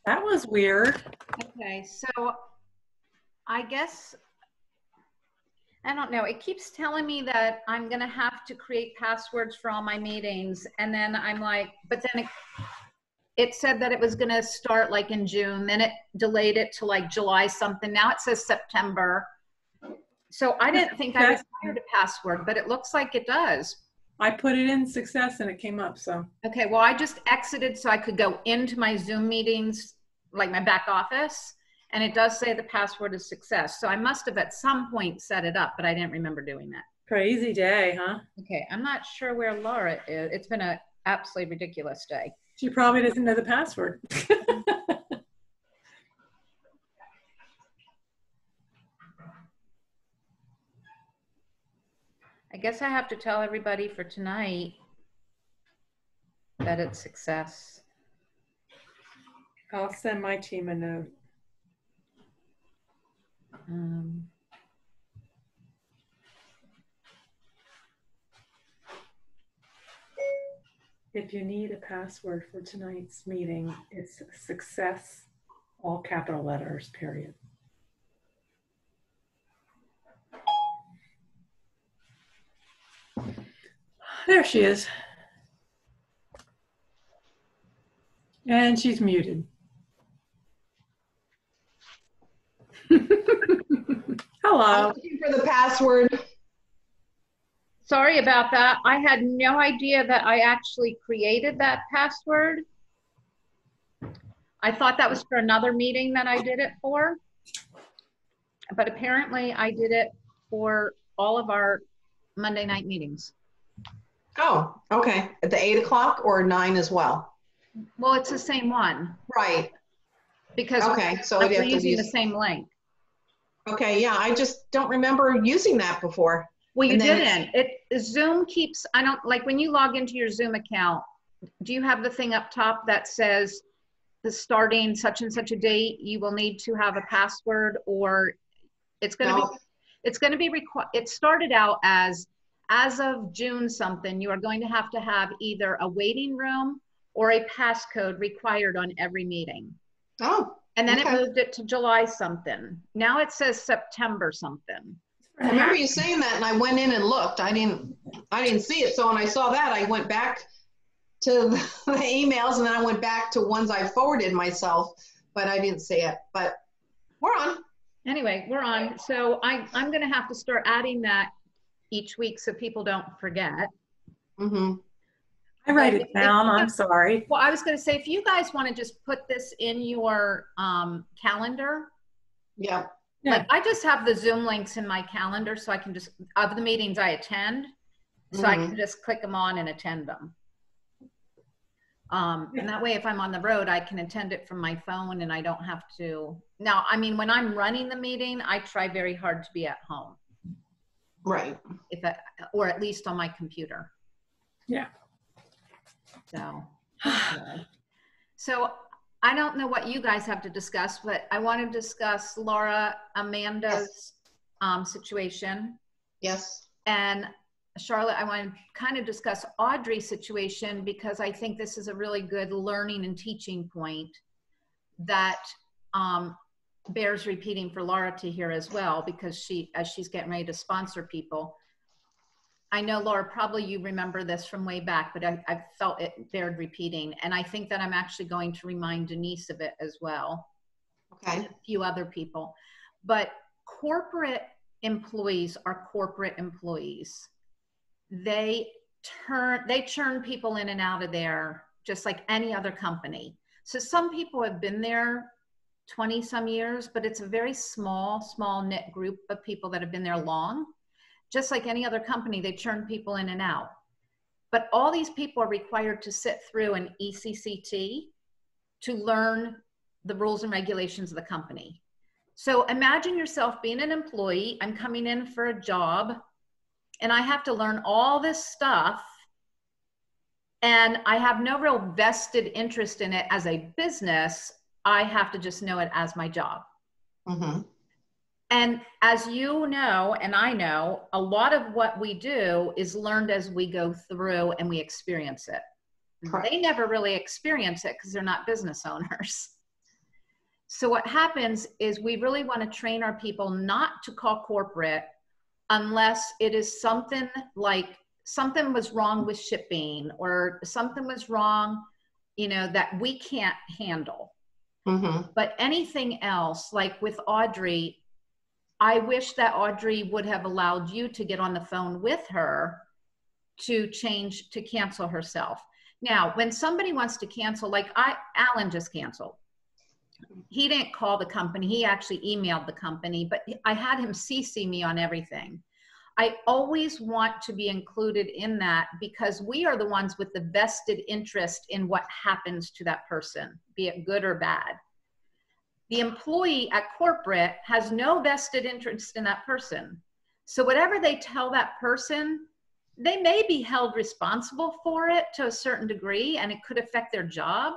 That was weird. Okay, so I guess, I don't know. It keeps telling me that I'm going to have to create passwords for all my meetings. And then I'm like, but then it said that it was going to start like in June. Then it delayed it to like July something. Now it says September. So I didn't think I required a password, but it looks like it does. I put it in success and it came up, so. Okay, well, I just exited so I could go into my Zoom meetings, like my back office, and it does say the password is success. So I must have at some point set it up, but I didn't remember doing that. Crazy day, huh? Okay, I'm not sure where Laura is. It's been an absolutely ridiculous day. She probably doesn't know the password. I guess I have to tell everybody for tonight that it's success. I'll send my team a note. If you need a password for tonight's meeting, it's success, all capital letters, period. There she is. And she's muted. Hello. I'm looking for the password. Sorry about that. I had no idea that I actually created that password. I thought that was for another meeting that I did it for. But apparently I did it for all of our Monday night meetings. Oh, okay. At the 8 o'clock or 9 as well? Well, it's the same one. Right. Because okay, so we're using the same link. Okay, yeah, I just don't remember using that before. Well, you didn't. Zoom keeps, I don't, like when you log into your Zoom account, do you have the thing up top that says the starting such and such a date, you will need to have a password, or it's going to be, it's going to be required. It started out as of June something, you are going to have either a waiting room or a passcode required on every meeting. Oh. And then it moved it to July something. Now it says September something. I remember you saying that, and I went in and looked. I didn't see it. So when I saw that, I went back to the emails, and then I went back to ones I forwarded myself, but I didn't see it. But we're on. Anyway, we're on. So I'm going to have to start adding that each week so people don't forget. Mm-hmm. I write it down. I'm sorry. Well, I was going to say, if you guys want to just put this in your calendar. Yeah. Like I just have the Zoom links in my calendar, so I can just, of the meetings I attend, so I can just click them on and attend them. And that way, if I'm on the road, I can attend it from my phone and I don't have to. Now, I mean, when I'm running the meeting, I try very hard to be at home. Right. Or at least on my computer. Yeah. So, so I don't know what you guys have to discuss, but I want to discuss Amanda's situation. Yes. And Charlotte, I want to kind of discuss Audrey's situation, because I think this is a really good learning and teaching point that bears repeating for Laura to hear as well, because as she's getting ready to sponsor people. I know, Laura, probably you remember this from way back, but I felt it bared repeating. And I think that I'm actually going to remind Denise of it as well. Okay. And a few other people. But corporate employees are corporate employees. They churn people in and out of there just like any other company. So some people have been there 20 some years, but it's a very small knit group of people that have been there long. Just like any other company, they churn people in and out. But all these people are required to sit through an ECCT to learn the rules and regulations of the company. So imagine yourself being an employee. I'm coming in for a job and I have to learn all this stuff, and I have no real vested interest in it as a business. I have to just know it as my job. Mm-hmm. And as you know, and I know, a lot of what we do is learned as we go through and we experience it. Correct. They never really experience it because they're not business owners. So what happens is we really want to train our people not to call corporate unless it is something like something was wrong with shipping or something was wrong, that we can't handle. Mm-hmm. But anything else, like with Audrey, I wish that Audrey would have allowed you to get on the phone with her to cancel herself. Now, when somebody wants to cancel, like Alan just canceled. He didn't call the company. He actually emailed the company, but I had him CC me on everything. I always want to be included in that because we are the ones with the vested interest in what happens to that person, be it good or bad. The employee at corporate has no vested interest in that person. So whatever they tell that person, they may be held responsible for it to a certain degree, and it could affect their job,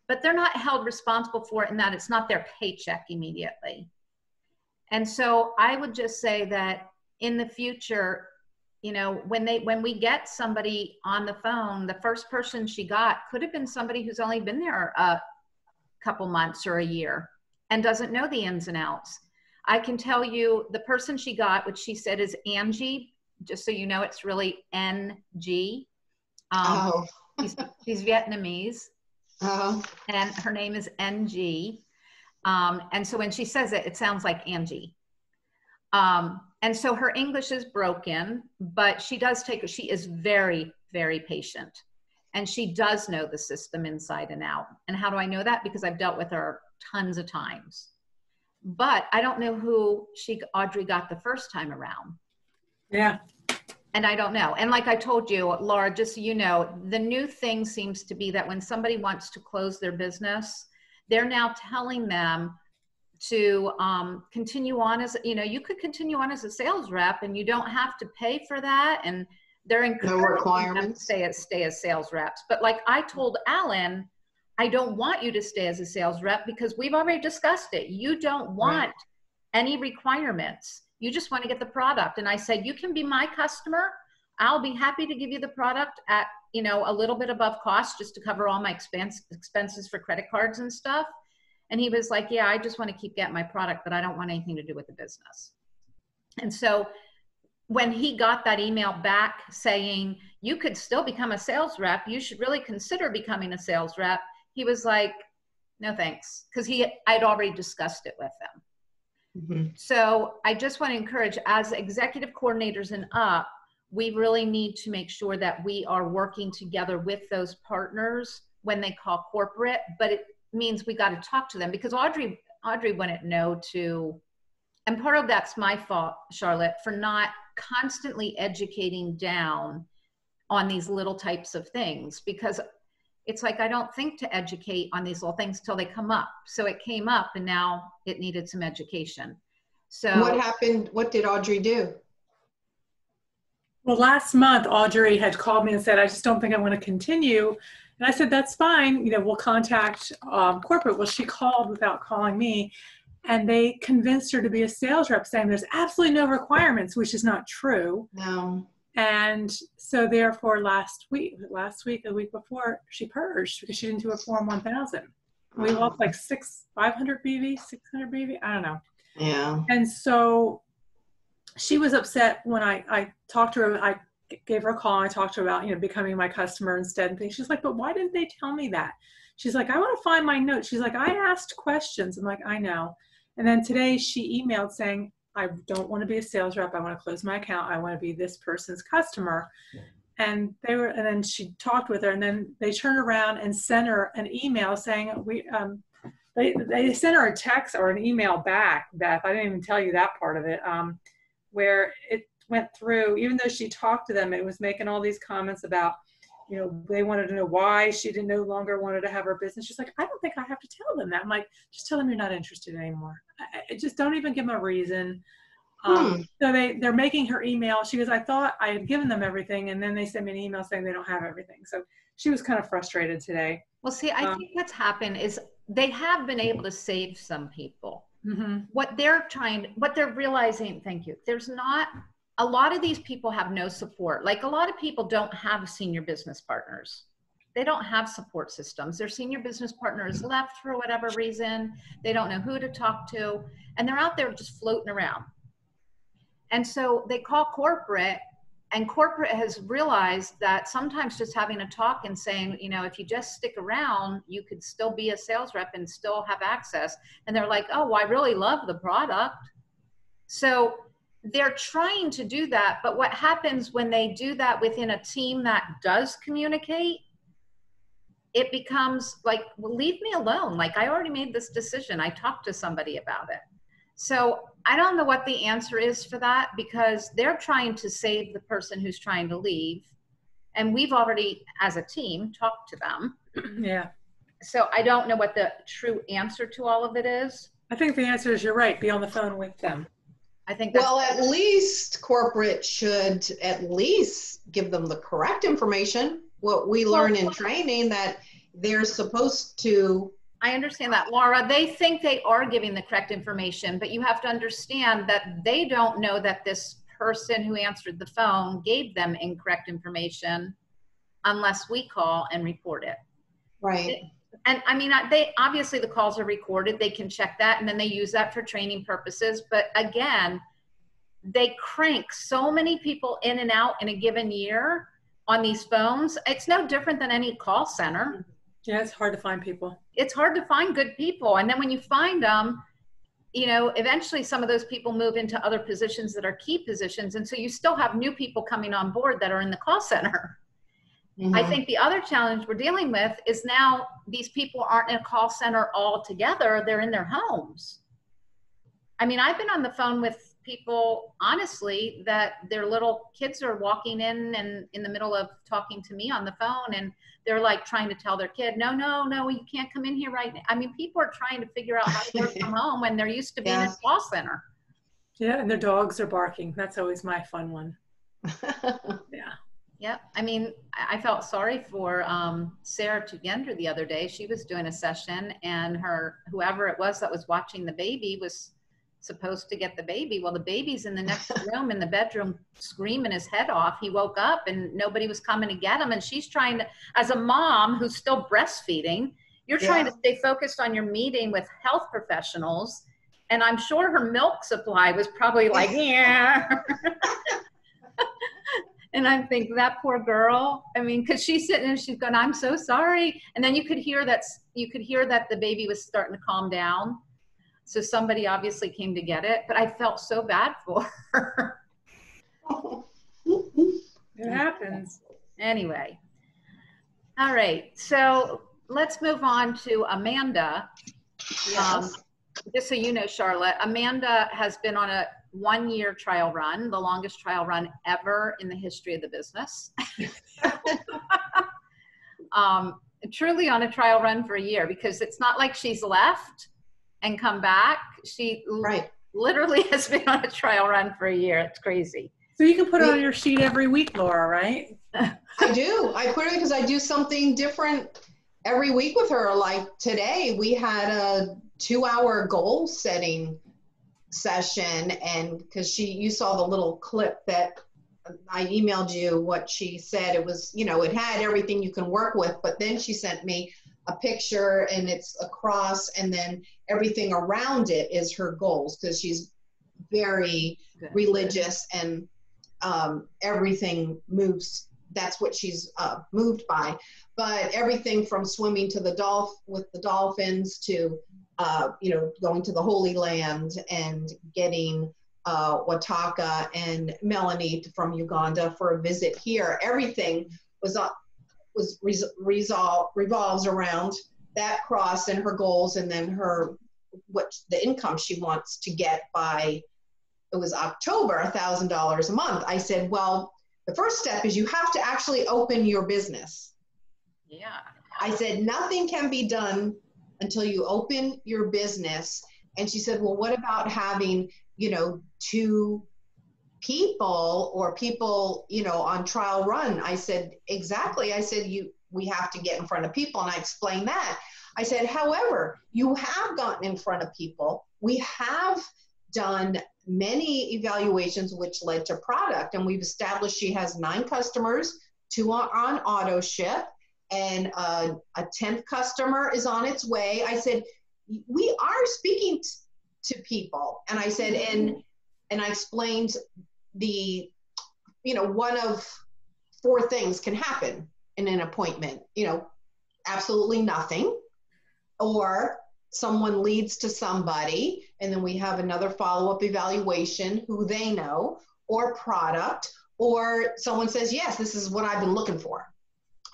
but they're not held responsible for it in that it's not their paycheck immediately. And so I would just say that in the future, when we get somebody on the phone, the first person she got could have been somebody who's only been there a couple months or a year and doesn't know the ins and outs. I can tell you the person she got, which she said is Angie, just so you know, it's really NG. She's Vietnamese. And her name is NG. And so when she says it, it sounds like Angie. And so her English is broken, but she is very, very patient. And she does know the system inside and out. And how do I know that? Because I've dealt with her tons of times. But I don't know who Audrey got the first time around. Yeah. And I don't know. And like I told you, Laura, just so you know, the new thing seems to be that when somebody wants to close their business, they're now telling them to continue on as, you could continue on as a sales rep and you don't have to pay for that. And they're encouraging no requirements. Them to stay as sales reps. But like I told Alan, I don't want you to stay as a sales rep because we've already discussed it. You don't want any requirements. You just want to get the product. And I said, you can be my customer. I'll be happy to give you the product at, a little bit above cost just to cover all my expenses for credit cards and stuff. And he was like, yeah, I just want to keep getting my product, but I don't want anything to do with the business. And so when he got that email back saying, you could still become a sales rep, you should really consider becoming a sales rep, he was like, no, thanks. Because I'd already discussed it with him. Mm-hmm. So I just want to encourage, as executive coordinators and up, we really need to make sure that we are working together with those partners when they call corporate, but it means we got to talk to them because Audrey wouldn't know to, and part of that's my fault, Charlotte, for not constantly educating down on these little types of things because it's like, I don't think to educate on these little things till they come up. So it came up and now it needed some education. So what happened? What did Audrey do? Well, last month, Audrey had called me and said, I just don't think I want to continue. And I said, that's fine. We'll contact corporate. Well, she called without calling me and they convinced her to be a sales rep saying there's absolutely no requirements, which is not true. No. And so therefore last week, the week before, she purged because she didn't do a Form 1000. We lost like 500 BV, 600 BV, I don't know. Yeah. And so she was upset when I talked to her. I gave her a call. And I talked to her about, becoming my customer instead and things. She's like, but why didn't they tell me that? She's like, I want to find my notes. She's like, I asked questions. I'm like, I know. And then today she emailed saying, I don't want to be a sales rep. I want to close my account. I want to be this person's customer. And then she talked with her and then they turned around and sent her an email saying, they sent her a text or an email back, Beth. I didn't even tell you that part of it, where it went through, even though she talked to them, it was making all these comments about, they wanted to know why she no longer wanted to have her business. She's like, I don't think I have to tell them that. I'm like, just tell them you're not interested anymore. I just don't even give them a reason. So they're making her email. She goes, I thought I had given them everything. And then they sent me an email saying they don't have everything. So she was kind of frustrated today. Well, see, I think what's happened is they have been able to save some people. Mm-hmm. What they're realizing, thank you, there's not, a lot of these people have no support. Like a lot of people don't have senior business partners. they don't have support systems. Their senior business partner is left for whatever reason. They don't know who to talk to, and they're out there just floating around. And so they call corporate, and corporate has realized that sometimes just having a talk and saying, you know, if you just stick around, you could still be a sales rep and still have access. And they're like, oh, well, I really love the product. So they're trying to do that. But what happens when they do that within a team that does communicate, it becomes like, well, leave me alone. Like, I already made this decision. I talked to somebody about it. So I don't know what the answer is for that, because they're trying to save the person who's trying to leave. And we've already, as a team, talked to them. Yeah. So I don't know what the true answer to all of it is. I think the answer is you're right. Be on the phone with them. I think that's, Well, at least corporate should at least give them the correct information. What we learn in training, that they're supposed to. I understand that, Laura. They think they are giving the correct information, but you have to understand that they don't know that this person who answered the phone gave them incorrect information unless we call and report it. Right. And I mean, they obviously, the calls are recorded. They can check that, and then they use that for training purposes. But again, they crank so many people in and out in a given year on these phones. It's no different than any call center. Yeah, it's hard to find people. It's hard to find good people. And then when you find them, you know, eventually some of those people move into other positions that are key positions. And so you still have new people coming on board that are in the call center. Mm-hmm. I think the other challenge we're dealing with is now these people aren't in a call center all together. They're in their homes. I mean, I've been on the phone with people, honestly, that their little kids are walking in and in the middle of talking to me on the phone, and they're like trying to tell their kid, no, you can't come in here right now. I mean, people are trying to figure out how to work from home when they're used to being in a call center. Yeah, and their dogs are barking. That's always my fun one. Yeah. Yep. I mean, I felt sorry for Sarah Tugender the other day. She was doing a session, and whoever it was that was watching the baby was supposed to get the baby. Well, the baby's in the next room in the bedroom screaming his head off. He woke up and nobody was coming to get him. And she's trying to, as a mom who's still breastfeeding, you're trying to stay focused on your meeting with health professionals. And I'm sure her milk supply was probably like, yeah. And I'm thinking, that poor girl. I mean, because she's sitting and she's going, I'm so sorry. And then you could hear that the baby was starting to calm down. So somebody obviously came to get it, but I felt so bad for her. It happens. Anyway. All right. So let's move on to Amanda. Yes. Just so you know, Charlotte, Amanda has been on a 1-year trial run, the longest trial run ever in the history of the business. Truly on a trial run for a year, because it's not like she's left and come back. She literally has been on a trial run for a year. It's crazy. So you can put it on your sheet every week, Laura, right? I do. I put it because I do something different every week with her. Like today, we had a 2-hour goal setting session, and because you saw the little clip that I emailed you, what she said, it was, it had everything you can work with, but then she sent me a picture and it's a cross, and then everything around it is her goals, because she's very religious, and everything moves. That's what she's moved by. But everything from swimming to with the dolphins to going to the Holy Land and getting Wataka and Melanie from Uganda for a visit here. Everything revolves around that cross and her goals, and then the income she wants to get by, it was October, $1,000 a month. I said, well, the first step is you have to actually open your business. Yeah. I said, nothing can be done until you open your business. And she said, well, what about having, 2 people or people, on trial run? I said, exactly. I said, we have to get in front of people. And I explained that. I said, however, you have gotten in front of people. We have done many evaluations which led to product. And we've established she has 9 customers, 2 on auto ship. and a 10th customer is on its way. I said, we are speaking to people. And I said, and I explained the, one of 4 things can happen in an appointment, absolutely nothing, or someone leads to somebody, and then we have another follow-up evaluation, who they know, or product, or someone says, yes, this is what I've been looking for.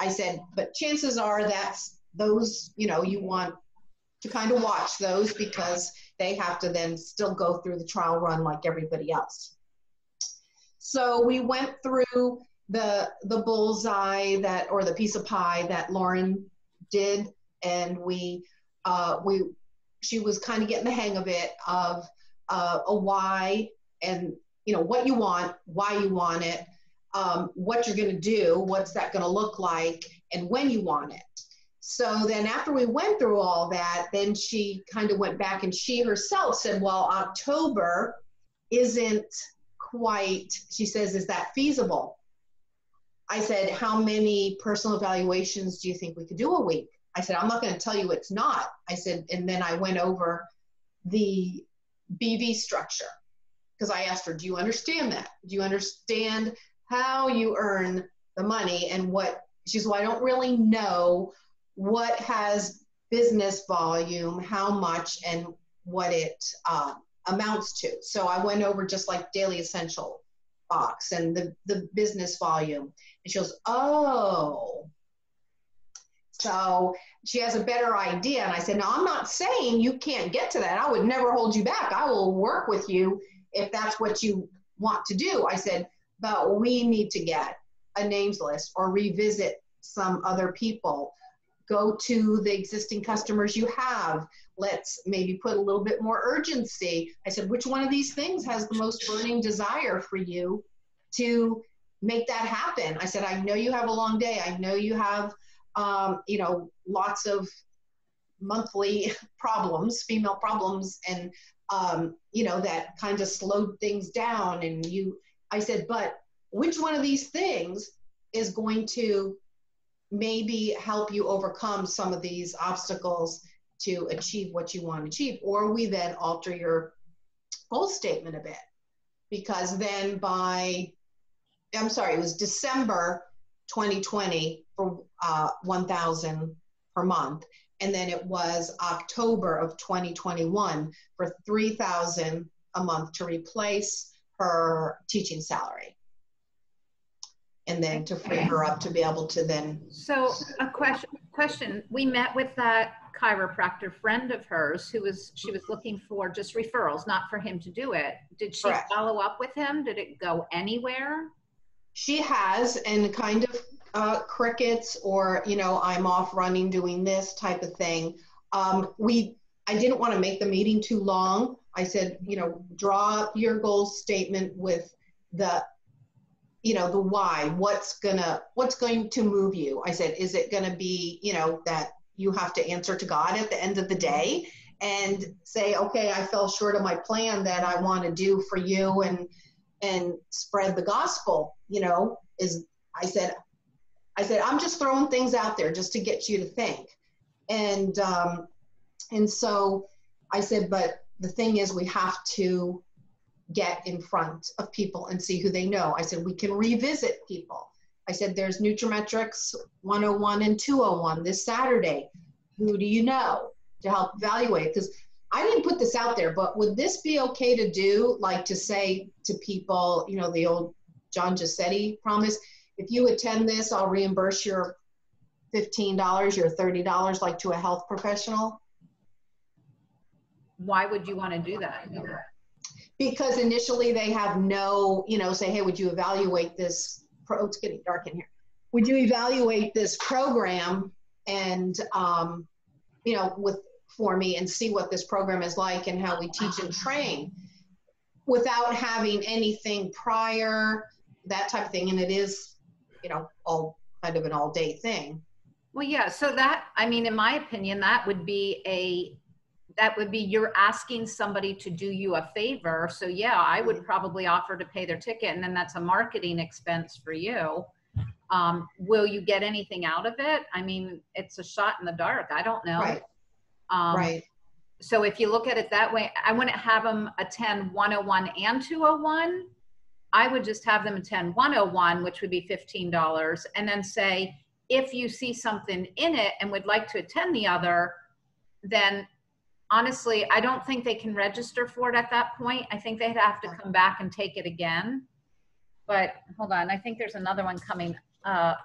I said, but chances are that's those, you want to kind of watch those, because they have to then still go through the trial run like everybody else. So we went through the bullseye or the piece of pie that Lauren did, and she was kind of getting the hang of it, of a why, and what you want, why you want it, what you're going to do, what's that going to look like, and when you want it. So then after we went through all that, then she kind of went back, and she herself said, well, October isn't quite, she says, is that feasible? I said, how many personal evaluations do you think we could do a week? I said, I'm not going to tell you it's not. I said, and then I went over the BV structure, because I asked her, do you understand that? Do you understand how you earn the money? And what, she said, well, I don't really know what has business volume, how much, and what it amounts to. So I went over just like daily essential box and the business volume. And she goes, oh. So she has a better idea. And I said, no, I'm not saying you can't get to that. I would never hold you back. I will work with you if that's what you want to do. I said, but we need to get a names list or revisit some other people. Go to the existing customers you have. Let's maybe put a little bit more urgency. I said, which one of these things has the most burning desire for you to make that happen? I said, I know you have a long day. I know you have, lots of monthly problems, female problems, and, that kind of slowed things down. And I said, but which one of these things is going to maybe help you overcome some of these obstacles to achieve what you want to achieve? Or we then alter your goal statement a bit, because then it was December 2020 for 1,000 per month. And then it was October of 2021 for 3,000 a month to replace her teaching salary. And then to free her up to be able to then. So a question. We met with that chiropractor friend of hers she was looking for just referrals, not for him to do it. Did she Correct. follow up with him? Did it go anywhere? She has, and kind of crickets, or, I'm off running doing this type of thing. I didn't want to make the meeting too long. I said, draw up your goal statement with the why, what's going to move you. I said, is it going to be, that you have to answer to God at the end of the day and say, okay, I fell short of my plan that I want to do for you and spread the gospel, I said, I'm just throwing things out there just to get you to think. And so I said, but the thing is, we have to get in front of people and see who they know. I said, we can revisit people. I said, there's Nutrimetrics 101 and 201 this Saturday. Who do you know to help evaluate? Because I didn't put this out there, but would this be okay to do, like to say to people, the old John Giuseppe promise, if you attend this, I'll reimburse your $15, your $30, like to a health professional? Why would you want to do that? Because initially they have no, say, hey, would you evaluate this? It's getting dark in here. Would you evaluate this program and, for me, and see what this program is like and how we teach and train, without having anything prior, that type of thing. And it is, all kind of an all day thing. Well, yeah. So that, in my opinion, that would be you're asking somebody to do you a favor. So yeah, I would probably offer to pay their ticket, and then that's a marketing expense for you. Will you get anything out of it? I mean, it's a shot in the dark. I don't know. Right. Right. So if you look at it that way, I wouldn't have them attend 101 and 201. I would just have them attend 101, which would be $15, and then say, if you see something in it and would like to attend the other, then honestly, I don't think they can register for it at that point. I think they'd have to come back and take it again. But hold on, I think there's another one coming up.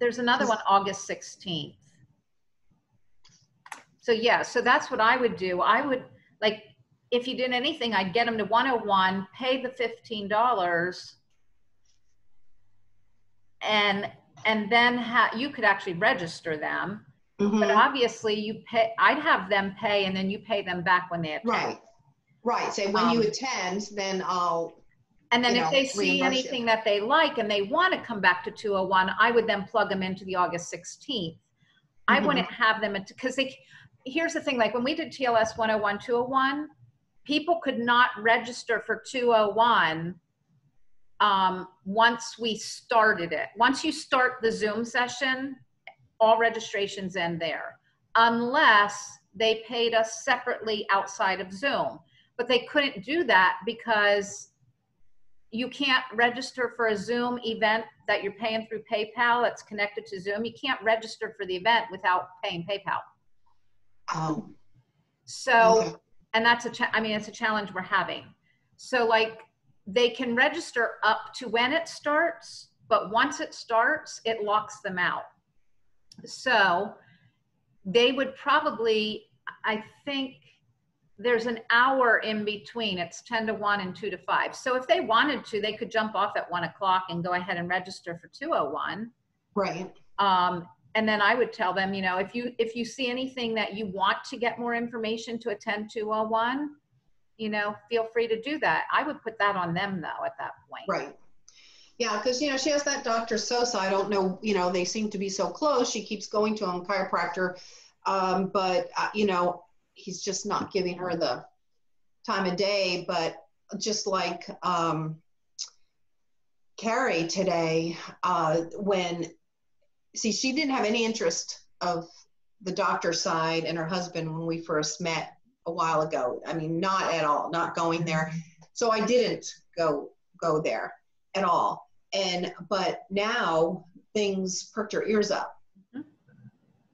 There's another one August 16th. So yeah, so that's what I would do. I would, like, if you did anything, I'd get them to 101, pay the $15, and then you could actually register them. But obviously you pay, I'd have them pay and then you pay them back when they attend. Right. Right. Say when you attend, then I'll. And then if they see anything that they like and they want to come back to 201, I would then plug them into the August 16th. I wouldn't have them, because here's the thing, like when we did TLS 101, 201, people could not register for 201 once we started it. Once you start the Zoom session, all registrations end there, unless they paid us separately outside of Zoom. But they couldn't do that because you can't register for a Zoom event that you're paying through PayPal that's connected to Zoom. You can't register for the event without paying PayPal. Oh. So, okay. And that's it's a challenge we're having. So like they can register up to when it starts, but once it starts, it locks them out. So they would probably, I think there's an hour in between. It's 10 to 1 and 2 to 5. So if they wanted to, they could jump off at 1 o'clock and go ahead and register for 201. Right. And then I would tell them, if you see anything that you want to get more information to attend 201, feel free to do that. I would put that on them though at that point. Right. Yeah, because, she has that Dr. Sosa. I don't know, they seem to be so close. She keeps going to him, chiropractor. But he's just not giving her the time of day. But just like Carrie today, she didn't have any interest of the doctor side and her husband when we first met a while ago. I mean, not at all, not going there. So I didn't go there at all. But now things perked her ears up.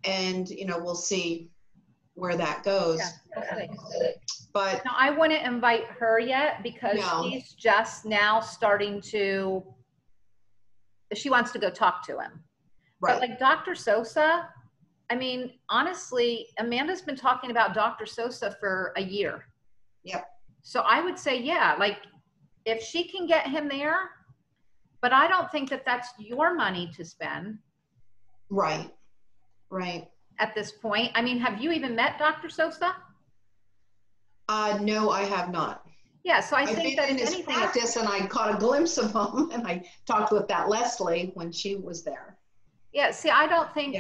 And, we'll see where that goes. Yeah, but no, I wouldn't invite her yet because she's just now starting to, she wants to go talk to him. Right. But like Dr. Sosa, I mean, honestly, Amanda's been talking about Dr. Sosa for a year. Yep. So I would say, yeah, like if she can get him there, but I don't think that that's your money to spend. Right. Right. At this point. I mean, have you even met Dr. Sosa? No, I have not. Yeah, so I think that in his practice, and I caught a glimpse of him, and I talked with that Leslie when she was there. Yeah, see, I don't think,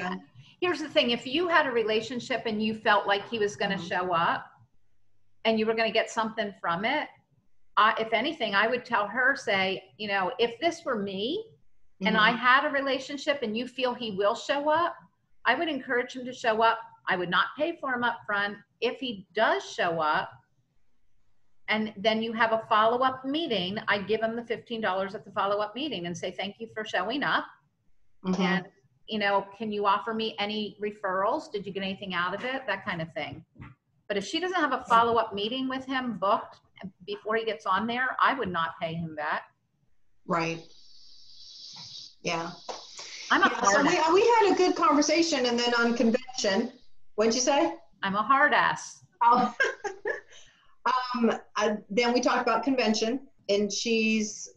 here's the thing, if you had a relationship and you felt like he was going to show up and you were going to get something from it, if anything, I would tell her, say, if this were me and I had a relationship and you feel he will show up, I would encourage him to show up. I would not pay for him up front. If he does show up and then you have a follow-up meeting, I'd give him the $15 at the follow-up meeting and say, thank you for showing up. And, can you offer me any referrals? Did you get anything out of it? That kind of thing. But if she doesn't have a follow-up meeting with him booked before he gets on there, I would not pay him that. Right. Yeah. So we had a good conversation, and then on convention, what'd you say? I'm a hard ass. Oh. Then we talked about convention, and she's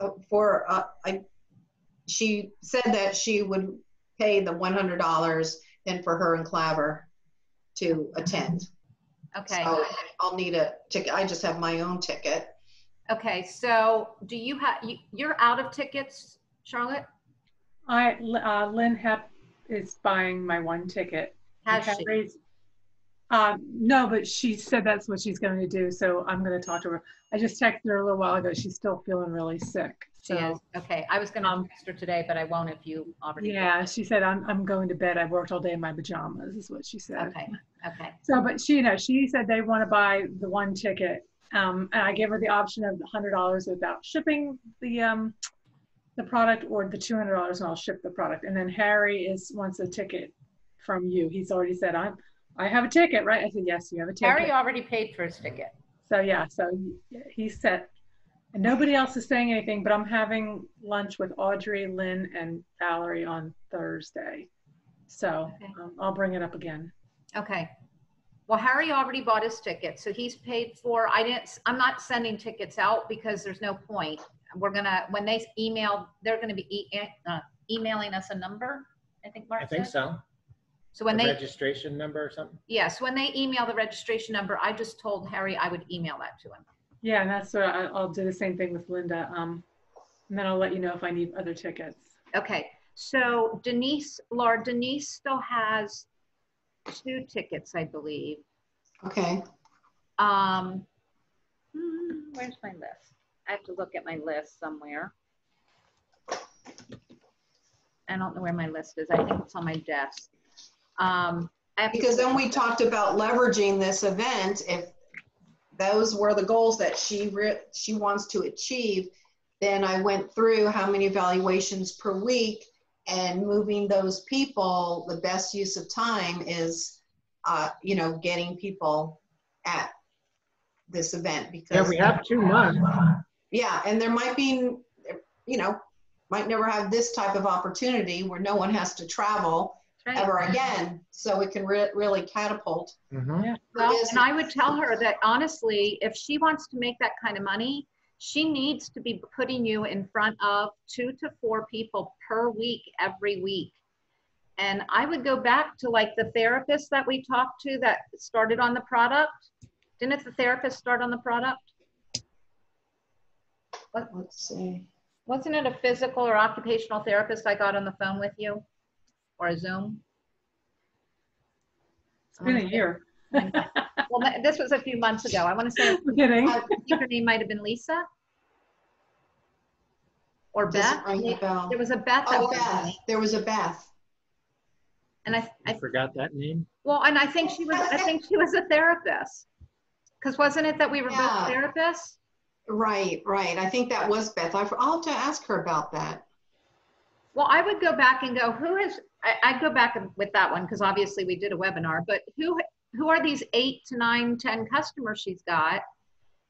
she said that she would pay the $100 and for her and Claver to attend. Okay. So I'll need a ticket. I just have my own ticket. Okay. So do you have, you're out of tickets, Charlotte? Lynn Hepp is buying my one ticket. Has she? No, but she said that's what she's going to do. So I'm going to talk to her. I just texted her a little while ago. She's still feeling really sick. She is. So, Okay. I was going to text her today, but I won't if you already yeah, she said, I'm going to bed. I've worked all day in my pajamas, is what she did. said. Okay. Okay. So, but she, she said they want to buy the one ticket. And I gave her the option of $100 without shipping the product, or the $200 and I'll ship the product. And then Harry wants a ticket from you. He's already said, I have a ticket, right? I said, yes, you have a ticket. Harry already paid for his ticket. So yeah, so he's set. And nobody else is saying anything, but I'm having lunch with Audrey, Lynn, and Valerie on Thursday. So Okay. I'll bring it up again. Okay. Well, Harry already bought his ticket, so he's paid for. I'm not sending tickets out because there's no point. We're gonna, when they email, they're gonna be emailing us a number. I think Mark I think said. so. So when A they, registration number or something? yes, when they email the registration number, I just told Harry I would email that to him. Yeah, and that's what I'll do the same thing with Linda. And then I'll let you know if I need other tickets. Okay. So Laura, Denise still has 2 tickets, I believe. Okay. Where's my list? I have to look at my list somewhere. I don't know where my list is. I think it's on my desk. Because then we talked about leveraging this event. If those were the goals that she wants to achieve, then I went through how many evaluations per week, and moving those people, the best use of time is, getting people at this event. Because Yeah, we have 2 months. yeah, and there might be, might never have this type of opportunity where no one has to travel ever again. So it can really catapult. Mm-hmm. Yeah. Well, and I would tell her that honestly, if she wants to make that kind of money, she needs to be putting you in front of 2 to 4 people per week, every week. And I would go back to like the therapist that we talked to that started on the product. Didn't the therapist start on the product? Let's see. Wasn't it a physical or occupational therapist I got on the phone with you, or a Zoom? It's been a year. Well, this was a few months ago. I want to say, I'm kidding. I think her name might have been Lisa or Beth. Doesn't ring a bell. There was a Beth. Oh, Beth. There was a Beth. And I forgot that name. well, and I think she was a therapist. Because wasn't it that we were both therapists? Right. I think that was Beth. I'll have to ask her about that. Well, I would go back and go, I'd go back with that one because obviously we did a webinar, but who are these 8 to 9, 10 customers she's got?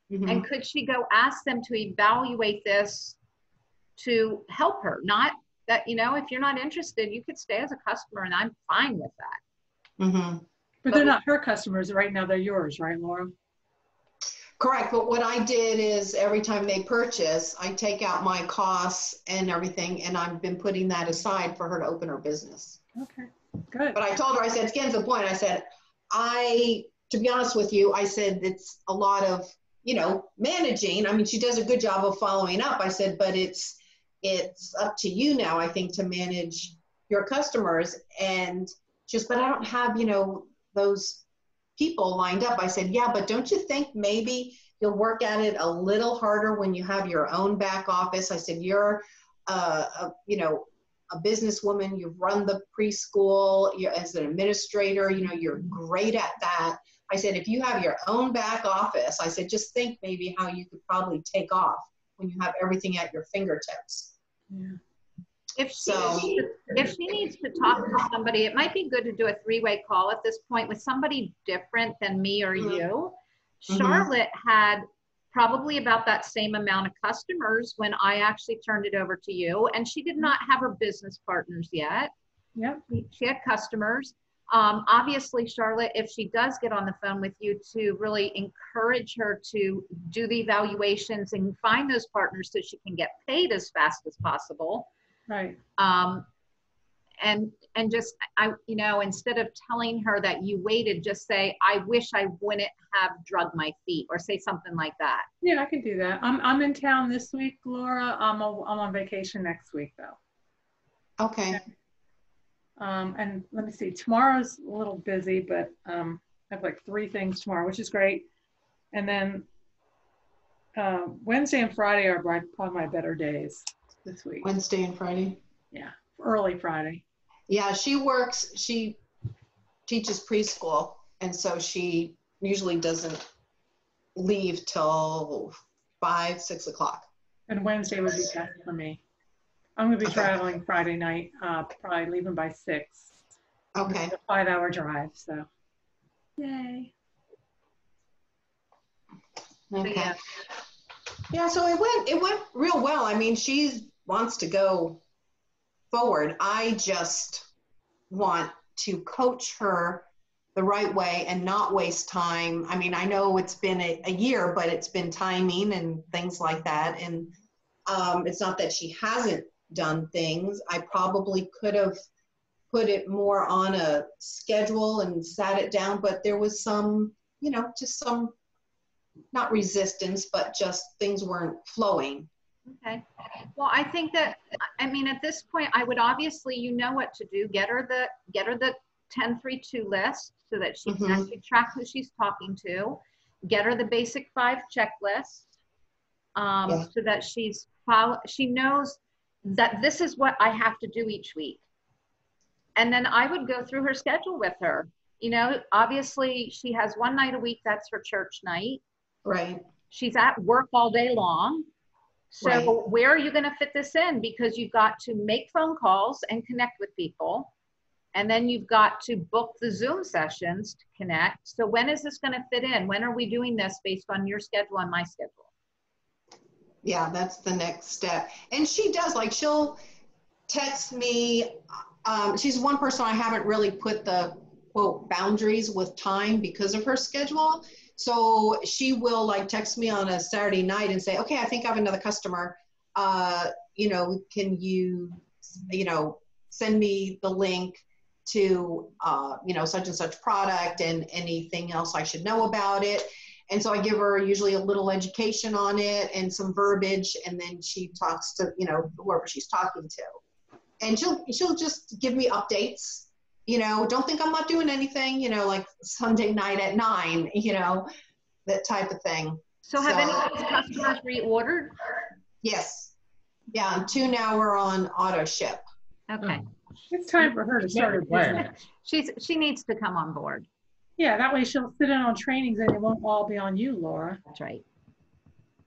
Mm-hmm. And could she go ask them to evaluate this to help her? Not that, if you're not interested, you could stay as a customer and I'm fine with that. Mm-hmm. But they're not her customers right now. They're yours, right, Laura? Correct. But what I did is every time they purchase, I take out my costs and everything, and I've been putting that aside for her to open her business. Okay, good. But I told her, I said, again, to the point, I said, to be honest with you, I said, it's a lot of, managing. I mean, she does a good job of following up. I said, but it's up to you now, I think, to manage your customers. And just, but I don't have, those people lined up. I said, yeah, but don't you think maybe you'll work at it a little harder when you have your own back office? I said, you're, a businesswoman, you've run the preschool, you're as an administrator, you're great at that. I said, if you have your own back office, I said, just think maybe how you could probably take off when you have everything at your fingertips. Yeah. If she needs to talk to somebody, it might be good to do a 3-way call at this point with somebody different than me or you. Charlotte had probably about that same amount of customers when I actually turned it over to you, and she did not have her business partners yet. Yep. She had customers. Obviously, Charlotte, if she does get on the phone with you, to really encourage her to do the evaluations and find those partners so she can get paid as fast as possible. Right. And just, instead of telling her that you waited, just say, I wish I wouldn't have drugged my feet, or say something like that. Yeah, I can do that. I'm in town this week, Laura. I'm on vacation next week though. Okay. And let me see, tomorrow's a little busy, but I have like 3 things tomorrow, which is great. And then Wednesday and Friday are probably my better days this week. Wednesday and Friday. Yeah, early Friday. Yeah, she teaches preschool, and so she usually doesn't leave till 5, 6 o'clock. And Wednesday would be best for me. I'm going to be traveling Friday night, probably leaving by 6. Okay. It's a 5-hour drive, so yay. Okay. yeah. Yeah, so it went real well. I mean, she wants to go forward. I just want to coach her the right way and not waste time. I mean, I know it's been a year, but it's been timing and things like that. And it's not that she hasn't done things. I probably could have put it more on a schedule and sat it down, but there was some, just some, not resistance, but just things weren't flowing. Okay. Well, I think that, I mean, at this point, I would obviously, you know what to do. Get her the 10-3-2 list so that she can actually track who she's talking to. Get her the basic 5 checklist so that she knows that this is what I have to do each week. And then I would go through her schedule with her. Obviously she has one night a week, that's her church night. Right. She's at work all day long. So Right. where are you going to fit this in? Because you've got to make phone calls and connect with people. And then you've got to book the Zoom sessions to connect. So when is this going to fit in? When are we doing this based on your schedule and my schedule? Yeah, that's the next step. And she does, like, she'll text me. She's one person I haven't really put the quote boundaries with time because of her schedule. So she will like text me on a Saturday night and say, okay, I think I have another customer. Can you, send me the link to, such and such product and anything else I should know about it. And so I give her usually a little education on it and some verbiage. And then she talks to, whoever she's talking to. And she'll just give me updates. Don't think I'm not doing anything, like Sunday night at 9, that type of thing. So have any of these customers reordered? Yes. Yeah, 2 now we're on auto ship. Okay. It's time for her to start her business. She needs to come on board. Yeah, that way she'll sit in on trainings and it won't all be on you, Laura. That's right.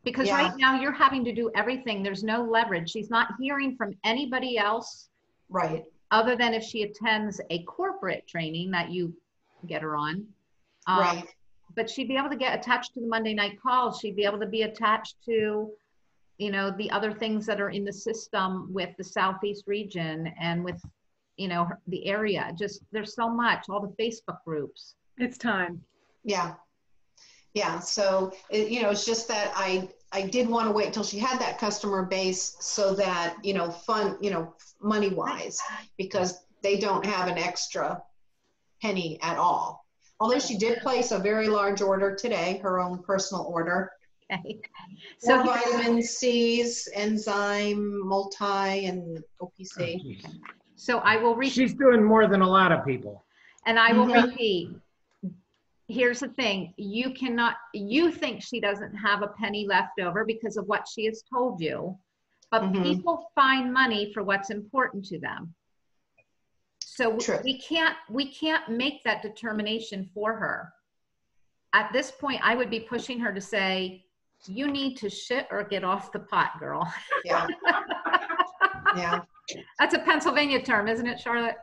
Because Yeah. right now you're having to do everything. There's no leverage. She's not hearing from anybody else Right. other than if she attends a corporate training that you get her on. Right. But she'd be able to get attached to the Monday night calls. She'd be able to be attached to, the other things that are in the system with the Southeast region and with, the area. Just, there's so much, all the Facebook groups. It's time. Yeah. Yeah. So, it's just that I did want to wait till she had that customer base so that, money wise, because they don't have an extra penny at all. Although she did place a very large order today, her own personal order. Okay. So So, vitamin C's, enzyme, multi, and OPC. so I will repeat, She's doing more than a lot of people. and I will Mhm. repeat. Here's the thing. You think she doesn't have a penny left over because of what she has told you, but Mhm. people find money for what's important to them. So True. we can't make that determination for her. At this point, I would be pushing her to say, you need to shit or get off the pot, girl. Yeah. Yeah. That's a Pennsylvania term, isn't it, Charlotte?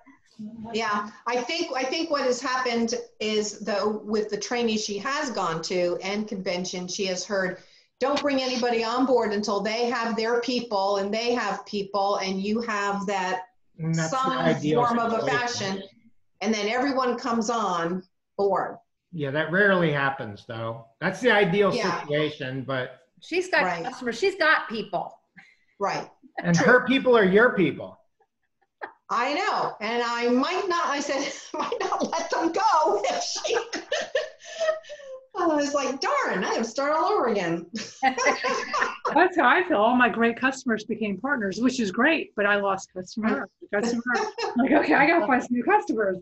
Yeah, I think what has happened is, though, with the trainees she has gone to and convention, she has heard, don't bring anybody on board until they have their people and they have people and you have that And that's the some ideal form of a situation. fashion, and then everyone comes on board. Yeah, that rarely happens though. That's the ideal Yeah. situation, but, She's got Right. customers. She's got people. Right. and True. her people are your people. I know. And I said, might not let them go if she, I was like, darn, I have to start all over again. That's how I feel. All my great customers became partners, which is great, but I lost customer. I'm like, okay, I gotta find some new customers.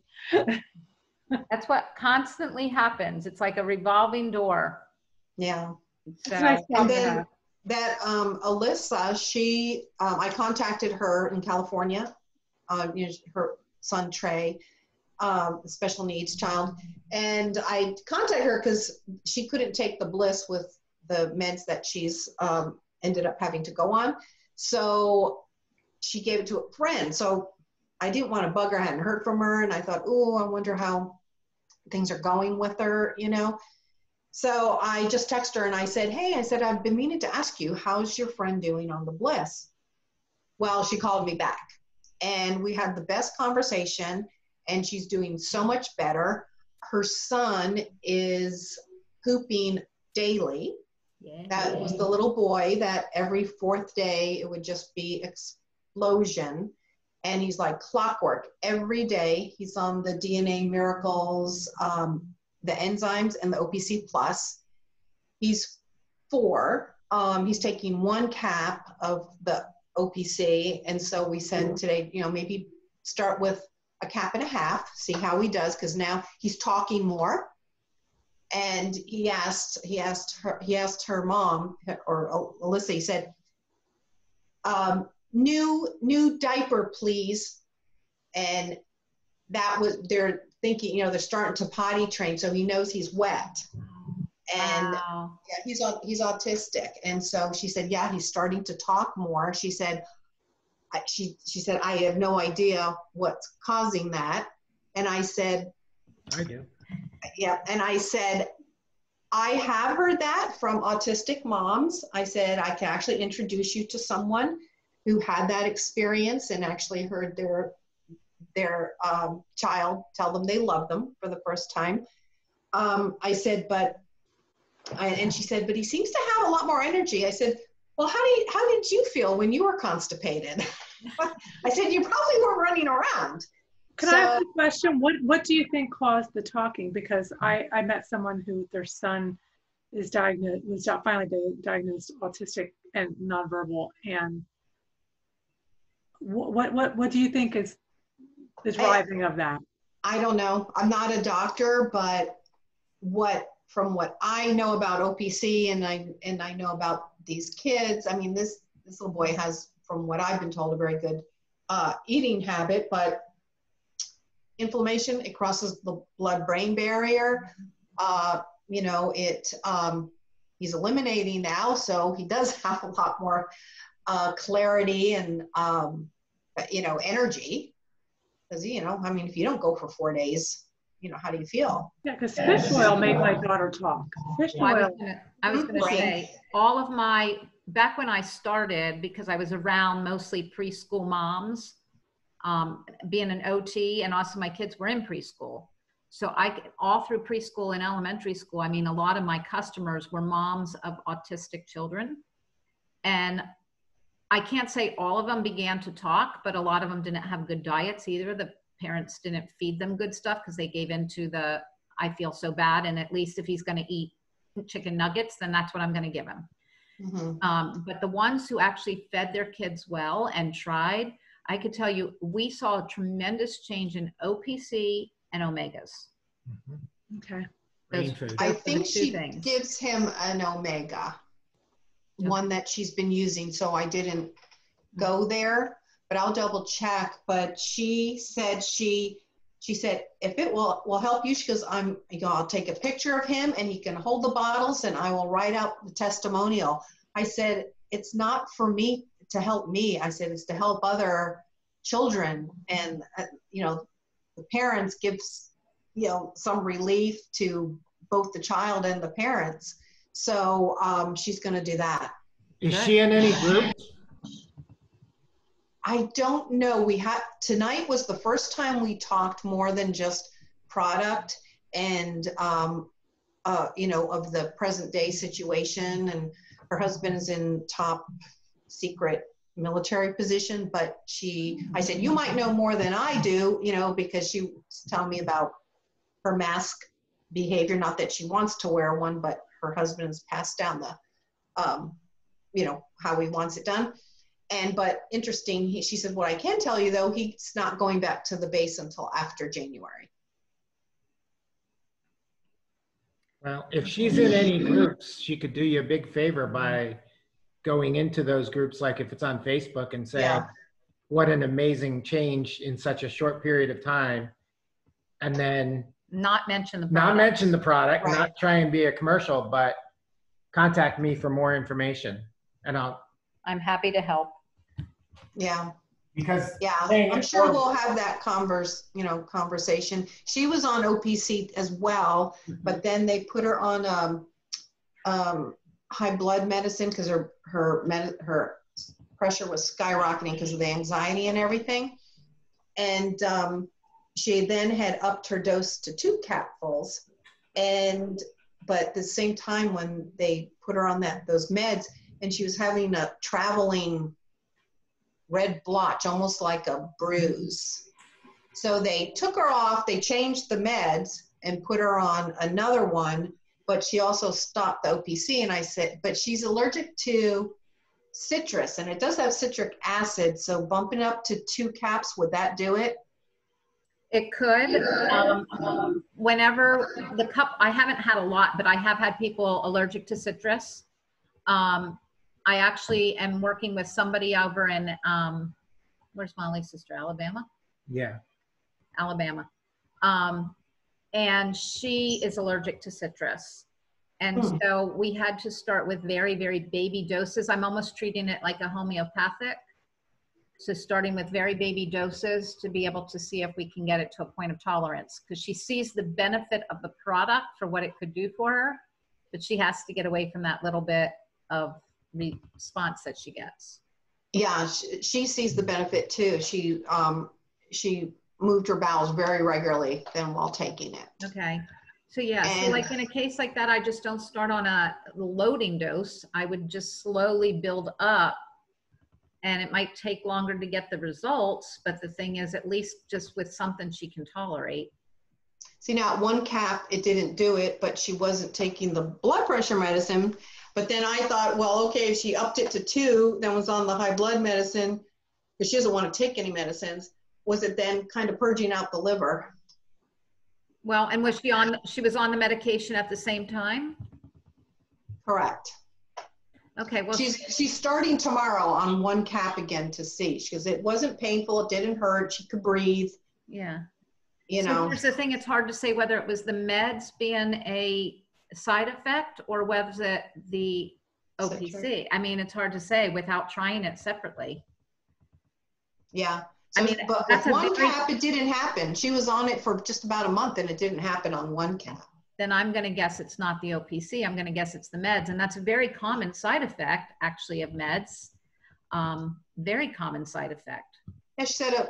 That's what constantly happens. It's like a revolving door. Yeah. So, nice And problem to then have. that Alyssa, she, I contacted her in California, her son Trey, special needs child, and I contacted her because she couldn't take the Bliss with the meds that she's ended up having to go on. So she gave it to a friend. So I didn't want to bug her. I hadn't heard from her, and I thought, oh, I wonder how things are going with her, you know. So I just texted her and I said, hey, I said, I've been meaning to ask you, how's your friend doing on the Bliss? Well, she called me back and we had the best conversation and she's doing so much better. Her son is pooping daily. yeah. That was the little boy that every fourth day it would just be explosion. And he's like clockwork. Every day he's on the DNA Miracles, the enzymes and the OPC plus. He's 4. He's taking 1 cap of the OPC. And so we said today, you know, maybe start with a cap and a half, see how he does. Cause now he's talking more. And he asked her mom or Alyssa, he said, new diaper, please. And that was, they're thinking, you know, they're starting to potty train. So he knows he's wet. And Wow. yeah, he's autistic. And so she said, yeah, he's starting to talk more. She said, she said, I have no idea what's causing that. And I said, I do. yeah. And I said, I have heard that from autistic moms. I said, I can actually introduce you to someone who had that experience and actually heard their child tell them they love them for the first time. I said, and she said, but he seems to have a lot more energy. I said, well, how did you feel when you were constipated? I said, you probably were running around. Could I ask a question? What do you think caused the talking? Because I met someone who their son is finally diagnosed autistic and nonverbal. And what do you think is driving of that? I don't know. I'm not a doctor, but from what I know about OPC and I know about these kids, I mean, this little boy has, from what I've been told, a very good eating habit, but inflammation, it crosses the blood-brain barrier. You know, he's eliminating now, so he does have a lot more clarity and, you know, energy. Because, you know, I mean, if you don't go for 4 days, you know, how do you feel? Yeah, because fish oil made my daughter talk. Fish oil. I was gonna say, all of my, back when I started, because I was around mostly preschool moms, being an OT, and also my kids were in preschool. So all through preschool and elementary school, I mean, a lot of my customers were moms of autistic children. And I can't say all of them began to talk, but a lot of them didn't have good diets either. The parents didn't feed them good stuff because they gave into the, I feel so bad. And at least if he's going to eat chicken nuggets, then that's what I'm going to give him. Mm-hmm. But the ones who actually fed their kids well and tried, I could tell you, we saw a tremendous change in OPC and omegas. Mm-hmm. Okay. Brain food. I Those are the think two she things. gives him an omega, Okay. one that she's been using, so I didn't go there, but I'll double check. But she said she said if it will help you, she goes, I'll take a picture of him and he can hold the bottles and I will write out the testimonial. I said, it's not for me to help me. I said, it's to help other children, and you know, the parents gives, you know, some relief to both the child and the parents. So she's going to do that. Is she in any groups? I don't know. Tonight was the first time we talked more than just product and, you know, of the present day situation. And her husband is in top secret military position, but I said, you might know more than I do, you know, because she was telling me about her mask behavior. Not that she wants to wear one, but her husband has passed down the, you know, how he wants it done. But interesting, she said, what I can tell you though, he's not going back to the base until after January. Well, if she's in any groups, she could do you a big favor by going into those groups, like if it's on Facebook, and saying, Yeah. what an amazing change in such a short period of time. And then Not mention the not product. mention the product, Right. not try and be a commercial, but contact me for more information. And I'm happy to help. Yeah. because Yeah, I'm sure we'll have that conversation. She was on OPC as well, but then they put her on high blood medicine because her pressure was skyrocketing because of the anxiety and everything. And she then had upped her dose to 2 capfuls. But at the same time, when they put her on those meds, and she was having a traveling red blotch, almost like a bruise. So they took her off, they changed the meds and put her on another one, but she also stopped the OPC. And I said, but she's allergic to citrus, and it does have citric acid. So bumping up to 2 caps, would that do it? It could. Whenever I haven't had a lot, but I have had people allergic to citrus. I actually am working with somebody over in, where's Molly's sister, Alabama? yeah. Alabama. And she is allergic to citrus. And so we had to start with very, very baby doses. I'm almost treating it like a homeopathic. So starting with very baby doses to be able to see if we can get it to a point of tolerance, because she sees the benefit of the product for what it could do for her, but she has to get away from that little bit of response that she gets. Yeah, she sees the benefit too. She moved her bowels very regularly then while taking it. Okay. So yeah, so like in a case like that, I just don't start on a loading dose. I would just slowly build up, and it might take longer to get the results, but the thing is, at least just with something she can tolerate. See, now at 1 cap, it didn't do it, but she wasn't taking the blood pressure medicine. But then I thought, well, okay, if she upped it to 2, then was on the high blood medicine, because she doesn't want to take any medicines, was it then kind of purging out the liver? Well, and was she was on the medication at the same time? Correct. Okay, well, she's starting tomorrow on 1 cap again to see, because it wasn't painful, it didn't hurt, she could breathe. Yeah. You so know. Here's the thing, it's hard to say whether it was the meds being a side effect or whether it the OPC. I mean, it's hard to say without trying it separately. Yeah. So, I mean, but with 1 cap, it didn't happen. She was on it for just about a month and it didn't happen on 1 cap. Then I'm going to guess it's not the OPC. I'm going to guess it's the meds. And that's a very common side effect, actually, of meds. Very common side effect. Yeah, she said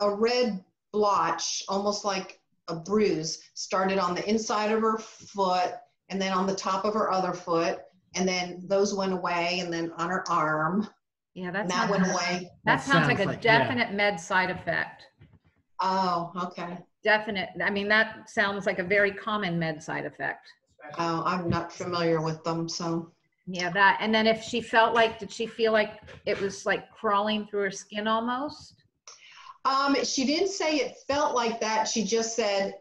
a red blotch, almost like a bruise, started on the inside of her foot and then on the top of her other foot. And then those went away, and then on her arm. Yeah, that went away. That sounds like a definite med side effect. Oh, okay. Definite. I mean, that sounds like a very common med side effect. Oh, I'm not familiar with them, so. Yeah, that. And then if she felt like, did she feel like it was like crawling through her skin almost? She didn't say it felt like that. She just said,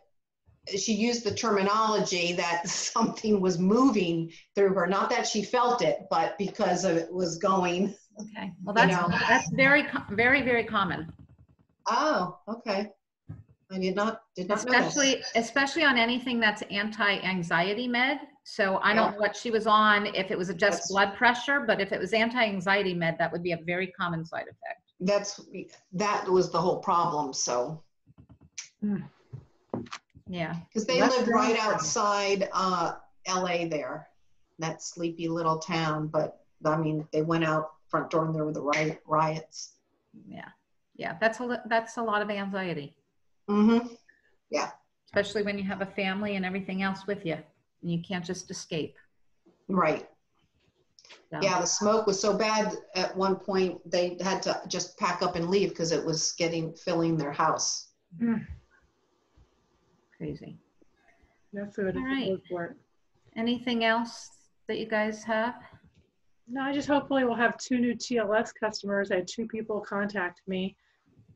she used the terminology that something was moving through her. Not that she felt it, but because of it was going. Okay. Well, that's very, very, very common. Oh, okay. I did not know that. Especially on anything that's anti-anxiety med. So I don't know what she was on, if it was just blood pressure, but if it was anti-anxiety med, that would be a very common side effect. That was the whole problem. So. Yeah. Because they lived right outside LA there, that sleepy little town. But I mean, they went out front door and there were the riots. Yeah. Yeah. That's a lot of anxiety. Mm-hmm. Yeah. Especially when you have a family and everything else with you and you can't just escape. Right. So. Yeah. The smoke was so bad at one point, they had to just pack up and leave because it was filling their house. Crazy. No food. All right. Anything else that you guys have? No, I just hopefully will have 2 new TLS customers. I had 2 people contact me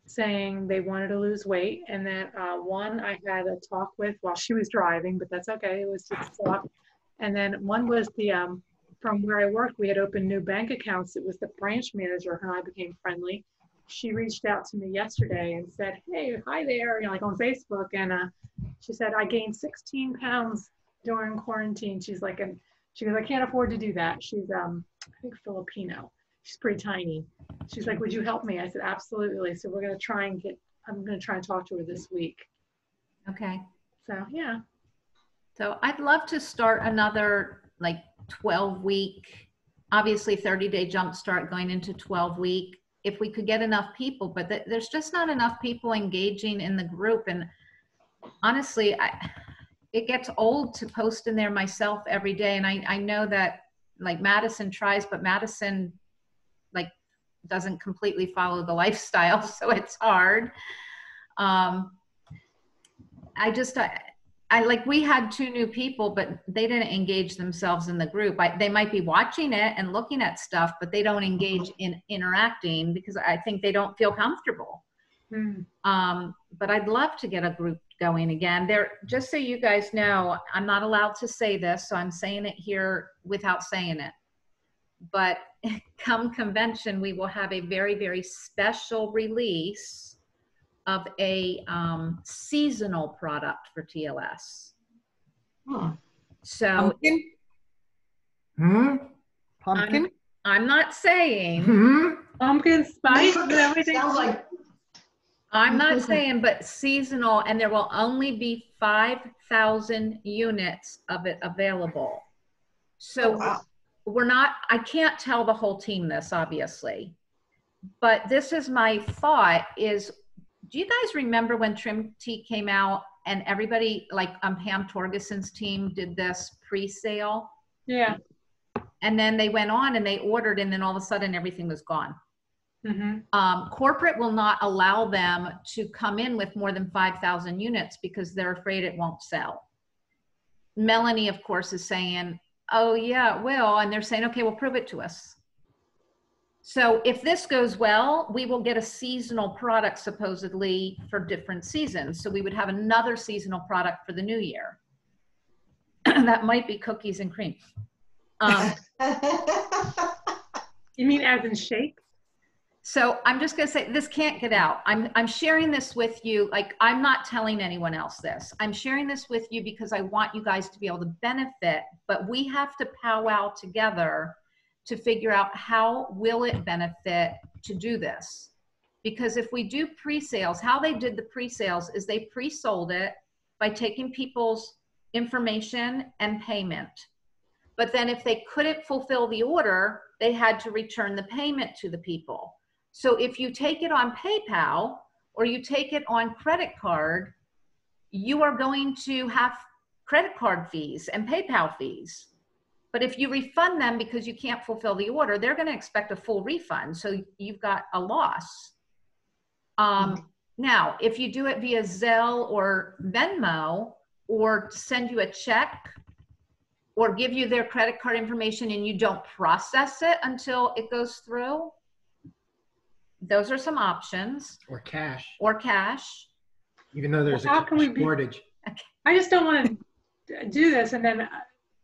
saying they wanted to lose weight. And then one I had a talk with while she was driving, but that's okay. It was just a talk. And then one was the, from where I worked, we had opened new bank accounts. It was the branch manager, her and I became friendly. She reached out to me yesterday and said, hey, hi there, like on Facebook. And she said, I gained 16 pounds during quarantine. She's like, and she goes, I can't afford to do that. She's, I think Filipino. She's pretty tiny. She's like, would you help me? I said, absolutely. So we're going to try and I'm going to try and talk to her this week. Okay. So, yeah. So I'd love to start another like 12-week, obviously 30-day jump start going into 12-week. If we could get enough people, but there's just not enough people engaging in the group. And honestly, it gets old to post in there myself every day. And I know that like Madison tries, but Madison like doesn't completely follow the lifestyle. So it's hard. I like, we had 2 new people, but they didn't engage themselves in the group. They might be watching it and looking at stuff, but they don't engage in interacting because I think they don't feel comfortable. But I'd love to get a group going again. Just so you guys know, I'm not allowed to say this, so I'm saying it here without saying it. But come convention, we will have a very, very special release of a seasonal product for TLS. So Pumpkin? I'm not saying Pumpkin spice and everything. Sounds like I'm not saying, but seasonal, and there will only be 5,000 units of it available. So wow. I can't tell the whole team this, obviously, but this is my thought is, do you guys remember when Trim Tea came out and everybody, like Pam Torgeson's team did this pre-sale? Yeah. And then they went on and they ordered, and then all of a sudden everything was gone. Corporate will not allow them to come in with more than 5,000 units because they're afraid it won't sell. Melanie, of course, is saying, oh yeah, it will. And they're saying, okay, well, prove it to us. So if this goes well, we will get a seasonal product supposedly for different seasons. So we would have another seasonal product for the new year. That might be cookies and cream. You mean as in shake? So I'm just going to say this can't get out. I'm sharing this with you. Like, I'm not telling anyone else this. I'm sharing this with you because I want you guys to be able to benefit, but we have to powwow together to figure out how will it benefit to do this. Because if we do pre-sales, how they did the pre-sales is they pre-sold it by taking people's information and payment. But then if they couldn't fulfill the order, they had to return the payment to the people. So if you take it on PayPal or you take it on credit card, you are going to have credit card fees and PayPal fees. But if you refund them because you can't fulfill the order, they're going to expect a full refund. So you've got a loss. Now, if you do it via Zelle or Venmo, or send you a check or give you their credit card information and you don't process it until it goes through, those are some options. Or cash, Or cash. even though there's How a can we be- shortage. I just don't want to do this and then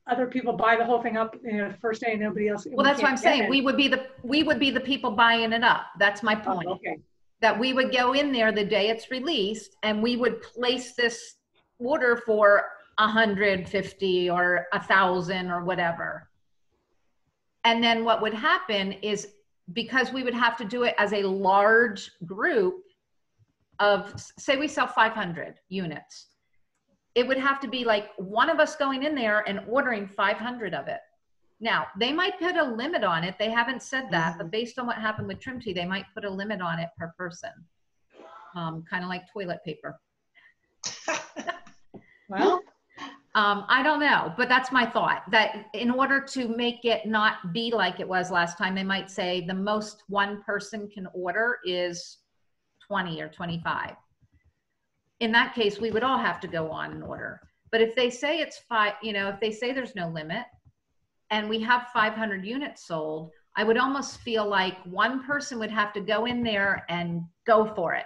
other people buy the whole thing up, the first day and nobody else. Well, that's what I'm saying. We would be the people buying it up. That's my point. Okay. That we would go in there the day it's released and we would place this order for 150 or 1,000 or whatever. And then what would happen is, because we would have to do it as a large group of, say we sell 500 units, it would have to be like one of us going in there and ordering 500 of it. Now, they might put a limit on it. They haven't said that, but based on what happened with Trim Tea, they might put a limit on it per person. Kind of like toilet paper. Well, I don't know, but that's my thought, that in order to make it not be like it was last time, they might say the most one person can order is 20 or 25. In that case, we would all have to go on and order. But if they say it's if they say there's no limit and we have 500 units sold, I would almost feel like one person would have to go in there and go for it.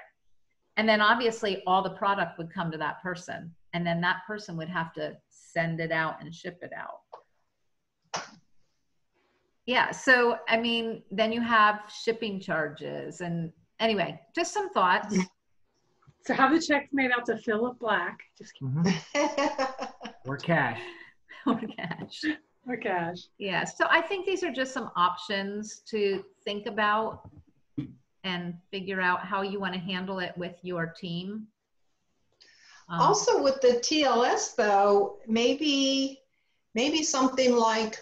And then obviously all the product would come to that person. And then that person would have to send it out and ship it out. Yeah. So, I mean, then you have shipping charges. And anyway, just some thoughts. So have the checks made out to Philip Black. Just kidding. Or cash. Or cash. Or cash. Yeah. So I think these are just some options to think about and figure out how you want to handle it with your team. Also with the TLS though, maybe something like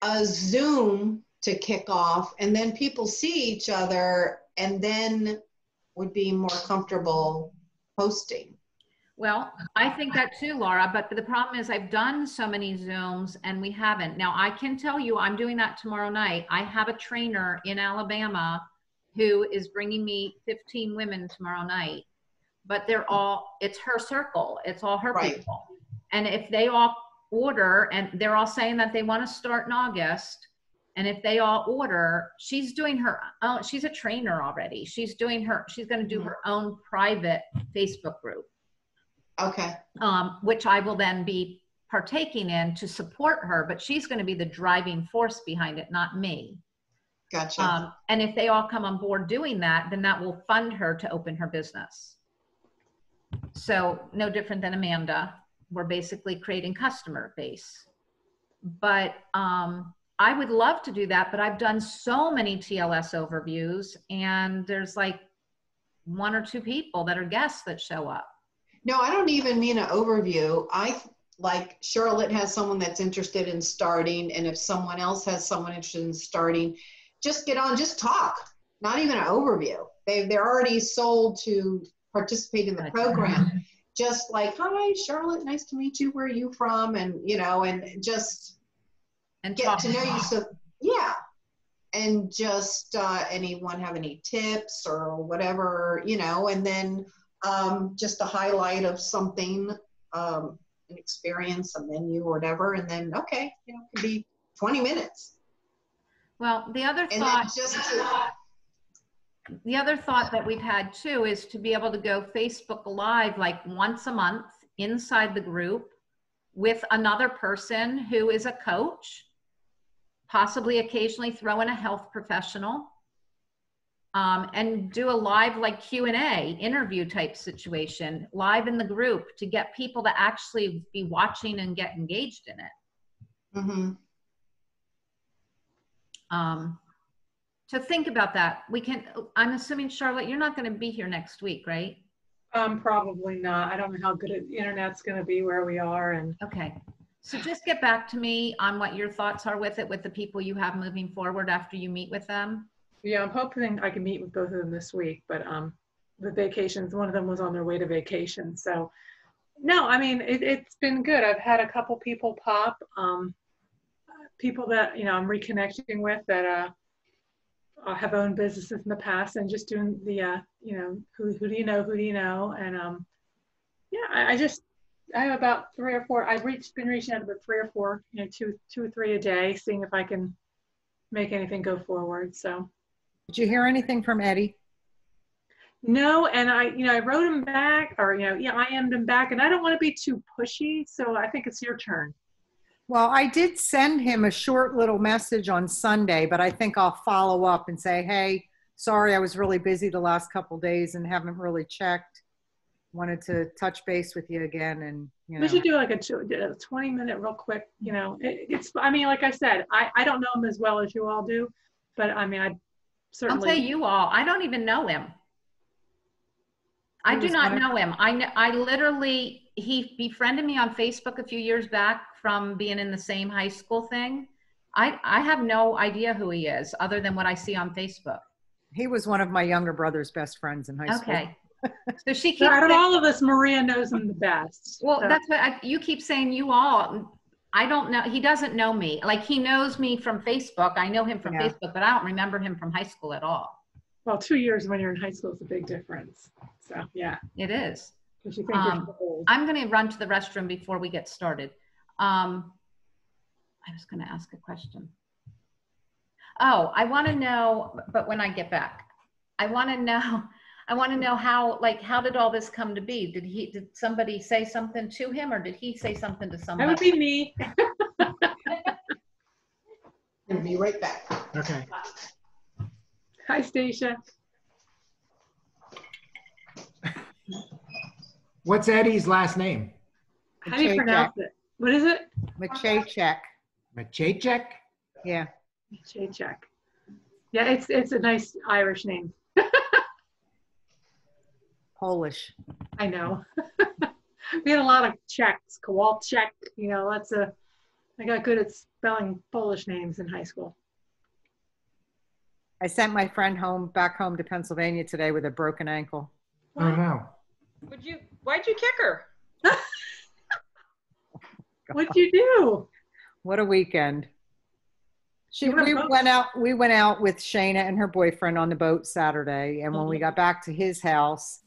a Zoom to kick off, and then people see each other and then would be more comfortable posting. Well, I think that too, Laura, but the problem is I've done so many Zooms and we haven't. Now I can tell you I'm doing that tomorrow night. I have a trainer in Alabama who is bringing me 15 women tomorrow night, but it's her circle. It's all her people. And if they all order, and they're all saying that they want to start in August, and if they all order, she's doing her own, she's a trainer already. She's going to do her own private Facebook group. Okay. Which I will then be partaking in to support her, but she's going to be the driving force behind it, not me. Gotcha. And if they all come on board doing that, then that will fund her to open her business. So no different than Amanda. We're basically creating customer base. But I would love to do that, but I've done so many TLS overviews and there's like 1 or 2 people that are guests that show up. No, I don't even mean an overview. Like Charlotte has someone that's interested in starting, and if someone else has someone interested in starting, just get on, just talk, not even an overview. They're already sold to participate in the program. Just like, hi, Charlotte, nice to meet you. Where are you from? And, and just get to know you. So, yeah. And just anyone have any tips or whatever, and then just a highlight of something, an experience, a menu or whatever. And then, okay, it could be 20 minutes. Well, the other thought that we've had too is to be able to go Facebook Live like once a month inside the group with another person who is a coach, possibly occasionally throw in a health professional, and do a live like Q&A interview type situation live in the group to get people to actually be watching and get engaged in it. Mm-hmm. So think about that. I'm assuming, Charlotte, you're not going to be here next week, right? Probably not. I don't know how good the internet's going to be where we are. And okay. So just get back to me on what your thoughts are with it, with the people you have moving forward after you meet with them. Yeah, I'm hoping I can meet with both of them this week, but the vacations, one of them was on their way to vacation. So no, I mean, it's been good. I've had a couple people pop, people that, I'm reconnecting with that have owned businesses in the past, and just doing the, who do you know? And yeah, I have about 3 or 4, I've been reaching out to about 3 or 4, 2 or 3 a day, seeing if I can make anything go forward. So. Did you hear anything from Eddie? No, and I wrote him back, or I IM'd him back, and I don't want to be too pushy, so I think it's your turn. Well, I did send him a short little message on Sunday, but I think I'll follow up and say, hey, sorry, I was really busy the last couple of days and haven't really checked. Wanted to touch base with you again, and We should do like a 20-minute real quick. It's. I mean, like I said, I don't know him as well as you all do, but I mean, I certainly. I'll tell you all, I don't even know him. I do not know him. I literally, he befriended me on Facebook a few years back from being in the same high school thing. I have no idea who he is other than what I see on Facebook. He was one of my younger brother's best friends in high school. Okay. So she keeps out of all of us, Maria knows him the best. Well, so. That's what you keep saying, you all. I don't know. He doesn't know me. Like, he knows me from Facebook. I know him from Facebook, but I don't remember him from high school at all. Well, 2 years when you're in high school is a big difference. So, yeah. It is. Because you think you're so old. I'm going to run to the restroom before we get started. I was going to ask a question. Oh, I want to know, but when I get back, I want to know, I want to know how did all this come to be? Did somebody say something to him, or did he say something to That somebody? would be me. And be right back. Okay. Hi, Stacia. What's Eddie's last name? How do you pronounce it? What is it? Machacek. Machacek? Yeah. Chaychek. Yeah, it's a nice Irish name. Polish. I know. We had a lot of Czechs, Kowalczyk, I got good at spelling Polish names in high school. I sent my friend back home to Pennsylvania today with a broken ankle. Oh no. Why'd you kick her? What'd you do? What a weekend. You went We boat? went out with Shayna and her boyfriend on the boat Saturday. And when we got back to his house,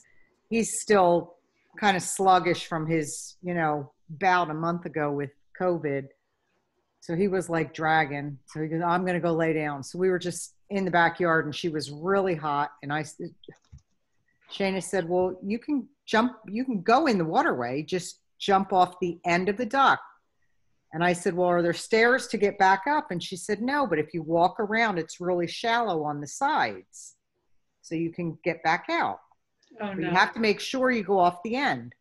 he's still kind of sluggish from his, bout a month ago with COVID. So he was like dragging. So he goes, I'm going to go lay down. So we were just in the backyard and she was really hot. And Shayna said, well, you can go in the waterway, just jump off the end of the dock. And I said, well, are there stairs to get back up? And she said, no, but if you walk around, it's really shallow on the sides. So you can get back out. Oh, But no. you have to make sure you go off the end.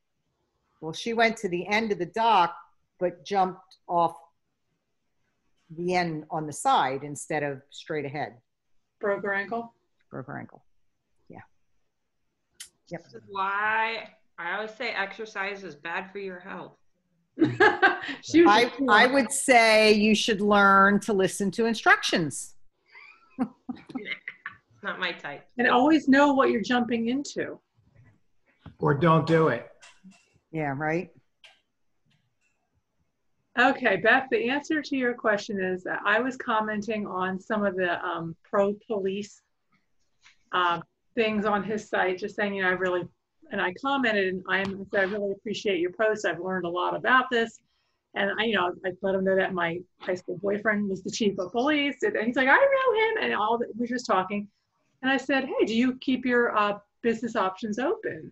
Well, she went to the end of the dock, but jumped off the end on the side instead of straight ahead. Broke her ankle? Broke her ankle. Yeah. Yep. This is why I always say exercise is bad for your health. She was I would say you should learn to listen to instructions. It's not my type. and always know what you're jumping into. Or don't do it. Yeah, right? Okay, Beth, the answer to your question is that I was commenting on some of the pro-police things on his site, just saying, I commented and I said, I really appreciate your post. I've learned a lot about this. And I let him know that my high school boyfriend was the chief of police. And he's like, I know him. And we were just talking. And I said, hey, do you keep your business options open?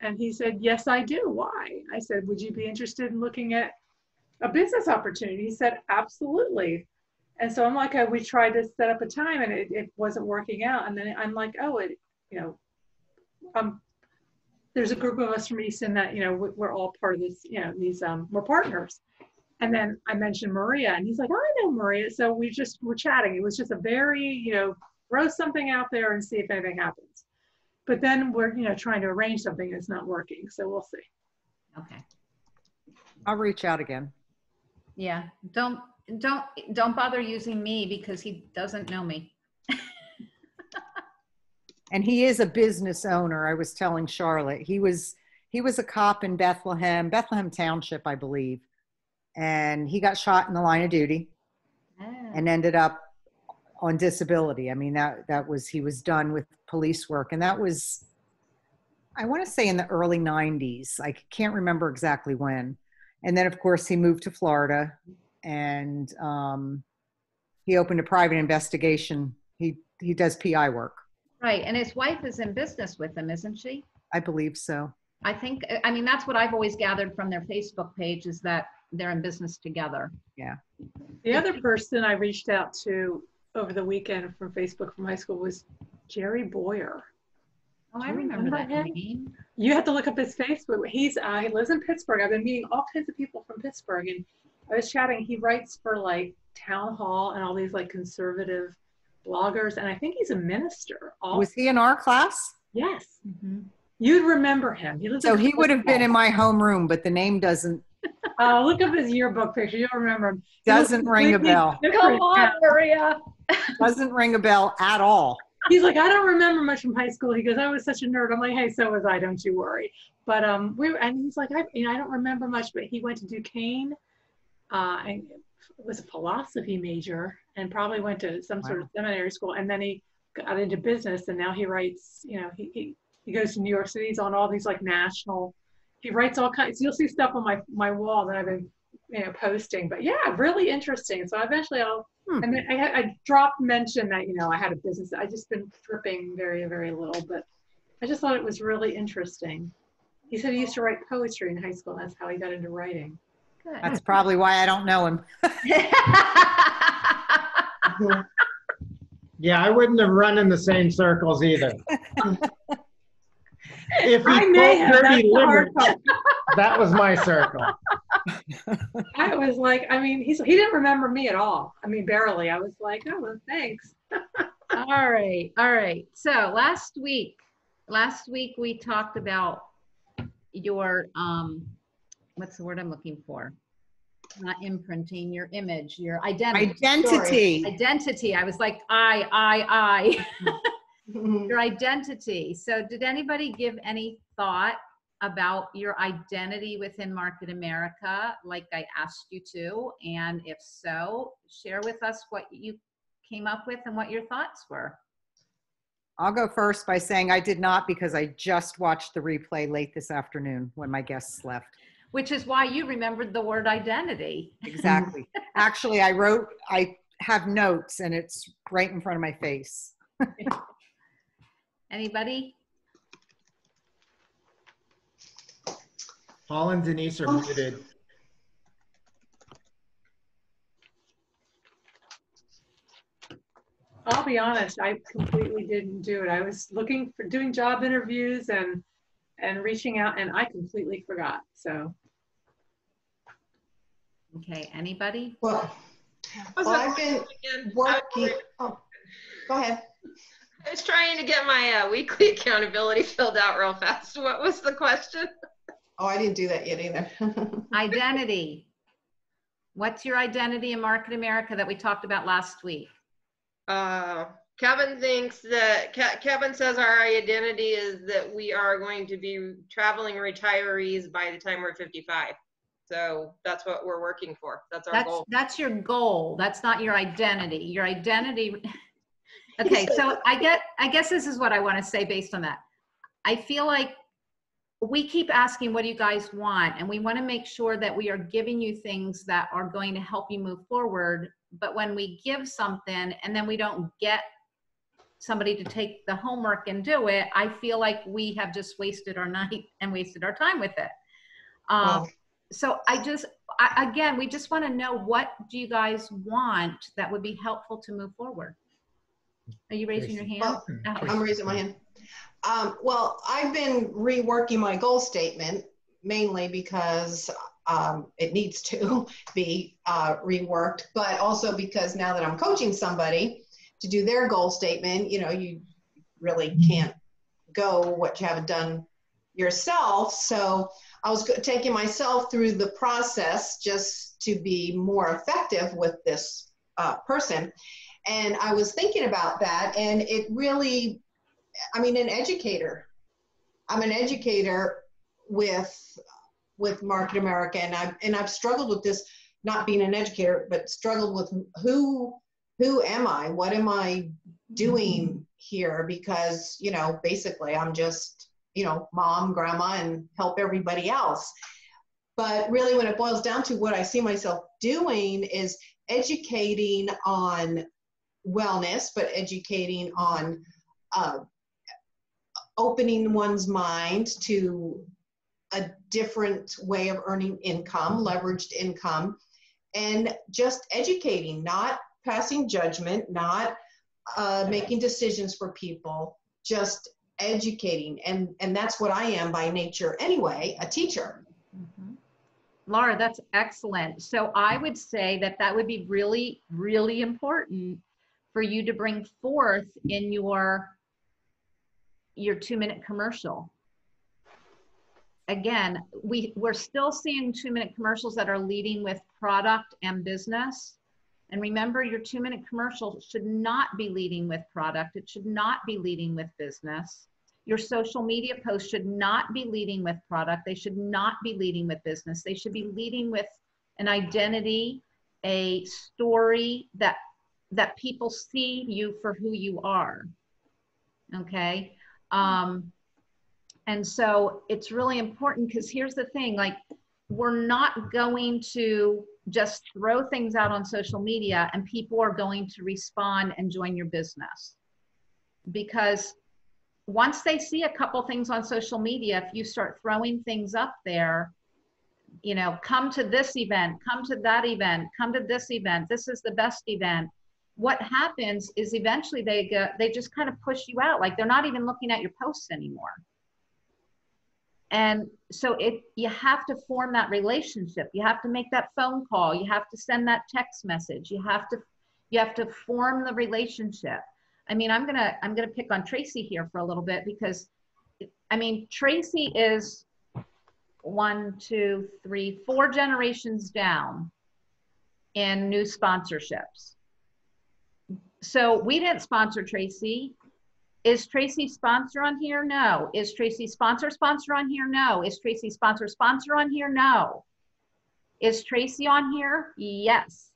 And he said, yes, I do. Why? I said, would you be interested in looking at a business opportunity? He said, absolutely. And so I'm like, we tried to set up a time and it wasn't working out. And then I'm like, there's a group of us from Easton that, we're all part of this, we're partners. And then I mentioned Maria and he's like, oh, I know Maria. So we're chatting. It was just a very, throw something out there and see if anything happens. But then we're, trying to arrange something that's not working. So we'll see. Okay. I'll reach out again. Yeah. Don't bother using me because he doesn't know me. And he is a business owner. I was telling Charlotte, he was a cop in Bethlehem Township, I believe. And he got shot in the line of duty and ended up on disability. I mean, he was done with police work. And that was, I want to say in the early 90s. I can't remember exactly when. And then of course he moved to Florida and he opened a private investigation. He does PI work. Right. And his wife is in business with him, isn't she? I believe so. I mean, that's what I've always gathered from their Facebook page is that they're in business together. Yeah. The other person I reached out to over the weekend from Facebook from high school was Jerry Boyer. Oh, I Do you remember that remember him? name. You have to look up his Facebook. He lives in Pittsburgh. I've been meeting all kinds of people from Pittsburgh, and I was chatting. He writes for like Town Hall and all these like conservative bloggers, and I think he's a minister. Also. Was he in our class? Yes, Mm-hmm. you'd remember him. He lives. So in he would have been in my homeroom, but the name doesn't Look up his yearbook picture. You'll remember him. He Doesn't looks ring a completely bell. different Come on, now. Maria. doesn't ring a bell at all. He's like, I don't remember much from high school. He goes, I was such a nerd. I'm like, hey, so was I. Don't you worry. But and he's like, I don't remember much, but he went to Duquesne. And was a philosophy major and probably went to some sort of seminary school. And then he got into business, and now he writes. He goes to New York City. He's on all these like national. He writes all kinds. You'll see stuff on my wall that I've been posting. But yeah, really interesting. So eventually I'll. And then I dropped mention that I had a business. I just been tripping very, very little, but I just thought it was really interesting. He said he used to write poetry in high school. That's how he got into writing. Good. That's probably why I don't know him. Yeah, I wouldn't have run in the same circles either. If he I may told have. That's Derby the hard Limerick, part. that was my circle. I was like, I mean, he didn't remember me at all. I mean, barely. I was like, oh, well, thanks. All right. All right. So last week we talked about your, what's the word I'm looking for? Not imprinting, your image, your identity. Identity. Identity. I was like, I. Your identity. So did anybody give any thought about your identity within Market America, like I asked you to? And if so, share with us what you came up with and what your thoughts were. I'll go first by saying I did not, because I just watched the replay late this afternoon when my guests left. Which is why you remembered the word identity. Exactly. Actually, I have notes and it's right in front of my face. Anybody? Paul and Denise are muted. I'll be honest, I completely didn't do it. I was looking for doing job interviews and reaching out, and I completely forgot. So. Okay, anybody? Well, I've been working. Oh, go ahead. I was trying to get my weekly accountability filled out real fast. What was the question? Oh, I didn't do that yet either. Identity. What's your identity in Market America that we talked about last week? Kevin thinks that, Kevin says our identity is that we are going to be traveling retirees by the time we're 55. So that's what we're working for. That's our goal. That's your goal. That's not your identity. Your identity. Okay, so I guess this is what I want to say based on that. I feel like we keep asking, what do you guys want? And we want to make sure that we are giving you things that are going to help you move forward. But when we give something and then we don't get somebody to take the homework and do it, I feel like we have just wasted our night and wasted our time with it. So again, we just want to know, what do you guys want that would be helpful to move forward? Are you raising your hand? Well, I'm raising my hand. Well, I've been reworking my goal statement mainly because it needs to be reworked, but also because now that I'm coaching somebody to do their goal statement, you know, you really can't go what you haven't done yourself. So I was taking myself through the process just to be more effective with this person. And I was thinking about that, and it really, I mean, an educator. I'm an educator with Market America, and I've struggled with this, not being an educator, but struggled with who am I? What am I doing here? Because, you know, basically I'm just, you know, mom, grandma, and help everybody else. But really, when it boils down to what I see myself doing is educating on wellness, but educating on opening one's mind to a different way of earning income, leveraged income, and just educating, not passing judgment, not making decisions for people, just educating. And that's what I am by nature anyway, a teacher. Mm-hmm. Laura, that's excellent. So I would say that would be really, really important for you to bring forth in your 2-minute commercial. Again, we're still seeing 2-minute commercials that are leading with product and business. And remember, your 2-minute commercial should not be leading with product. It should not be leading with business. Your social media posts should not be leading with product. They should not be leading with business. They should be leading with an identity, a story that people see you for who you are. Okay. And so it's really important, because here's the thing, like, we're not going to just throw things out on social media and people are going to respond and join your business, because once they see a couple things on social media, if you start throwing things up there, you know, come to this event, come to that event, come to this event, this is the best event. What happens is eventually they just kind of push you out. Like they're not even looking at your posts anymore. And so you have to form that relationship. You have to make that phone call. You have to send that text message. You have to form the relationship. I mean, I'm gonna pick on Tracy here for a little bit because, I mean, Tracy is 1, 2, 3, 4 generations down in new sponsorships. So we didn't sponsor Tracy. Is Tracy sponsor on here? No. Is Tracy sponsor on here? No. Is Tracy sponsor on here? No. Is Tracy on here? Yes.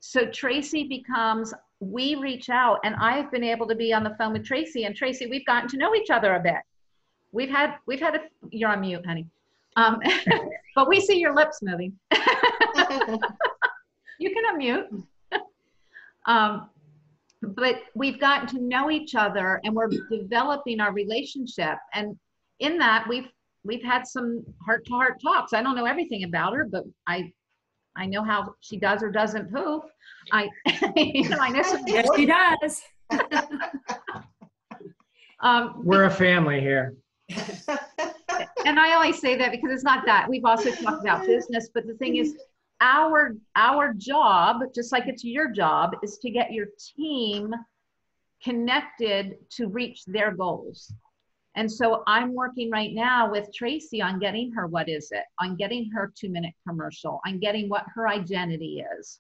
So Tracy becomes, we reach out, and I've been able to be on the phone with Tracy, and Tracy, we've gotten to know each other a bit. We've had you're on mute, honey. But we see your lips moving. You can unmute. But we've gotten to know each other, and we're developing our relationship. And in that, we've had some heart-to-heart talks. I don't know everything about her, but I know how she does or doesn't poop. I know some. Yes, she does. We're a family here. And I only say that because it's not that. We've also talked about business, but the thing is, our job, just like it's your job, is to get your team connected to reach their goals. And so I'm working right now with Tracy on getting her, on getting her 2-minute commercial, on getting what her identity is.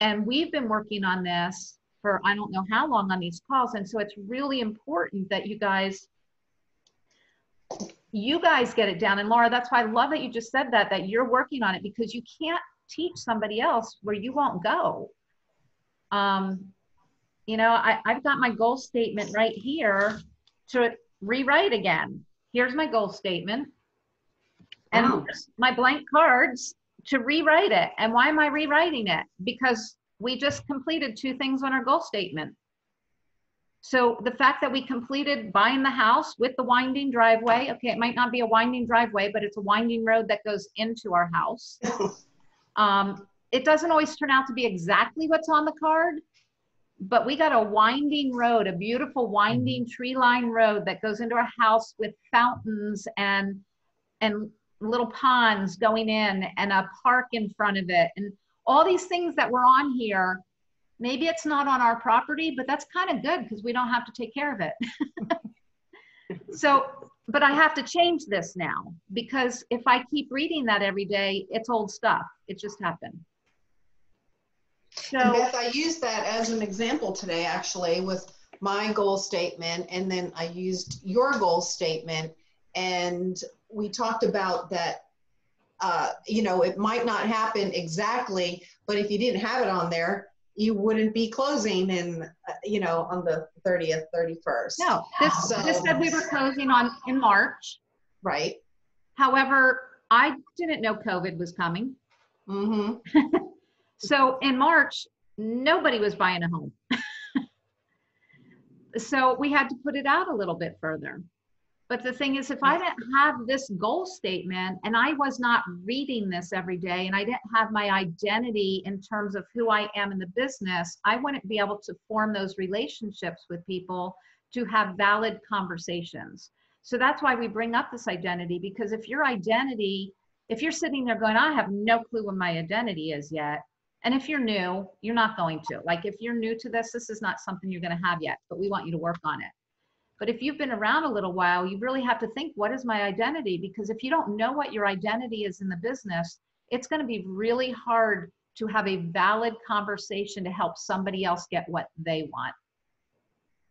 And we've been working on this for I don't know how long on these calls. And so it's really important that you guys get it down. And Laura, that's why I love that you just said that you're working on it, because you can't teach somebody else where you won't go. You know, I've got my goal statement right here to rewrite again. Here's my goal statement. And here's my blank cards to rewrite it. And why am I rewriting it? Because we just completed 2 things on our goal statement. So the fact that we completed buying the house with the winding driveway, okay, it might not be a winding driveway, but it's a winding road that goes into our house. It doesn't always turn out to be exactly what's on the card, but we got a winding road, a beautiful winding tree-lined road that goes into our house with fountains and little ponds going in and a park in front of it. And all these things that were on here, maybe it's not on our property, but that's kind of good because we don't have to take care of it. So, but I have to change this now, because if I keep reading that every day, it's old stuff. It just happened. So, and Beth, I used that as an example today, actually, with my goal statement. And then I used your goal statement, and we talked about that, you know, it might not happen exactly, but if you didn't have it on there, you wouldn't be closing in, you know, on the 30th, 31st. No, this said we were closing in March. Right. However, I didn't know COVID was coming. Mm-hmm. So in March, nobody was buying a home. So we had to put it out a little bit further. But the thing is, if I didn't have this goal statement and I was not reading this every day and I didn't have my identity in terms of who I am in the business, I wouldn't be able to form those relationships with people to have valid conversations. So that's why we bring up this identity, because if you're sitting there going, I have no clue what my identity is yet. And if you're new, you're not going to. Like if you're new to this is not something you're going to have yet, but we want you to work on it. But if you've been around a little while, you really have to think, what is my identity? Because if you don't know what your identity is in the business, it's going to be really hard to have a valid conversation to help somebody else get what they want.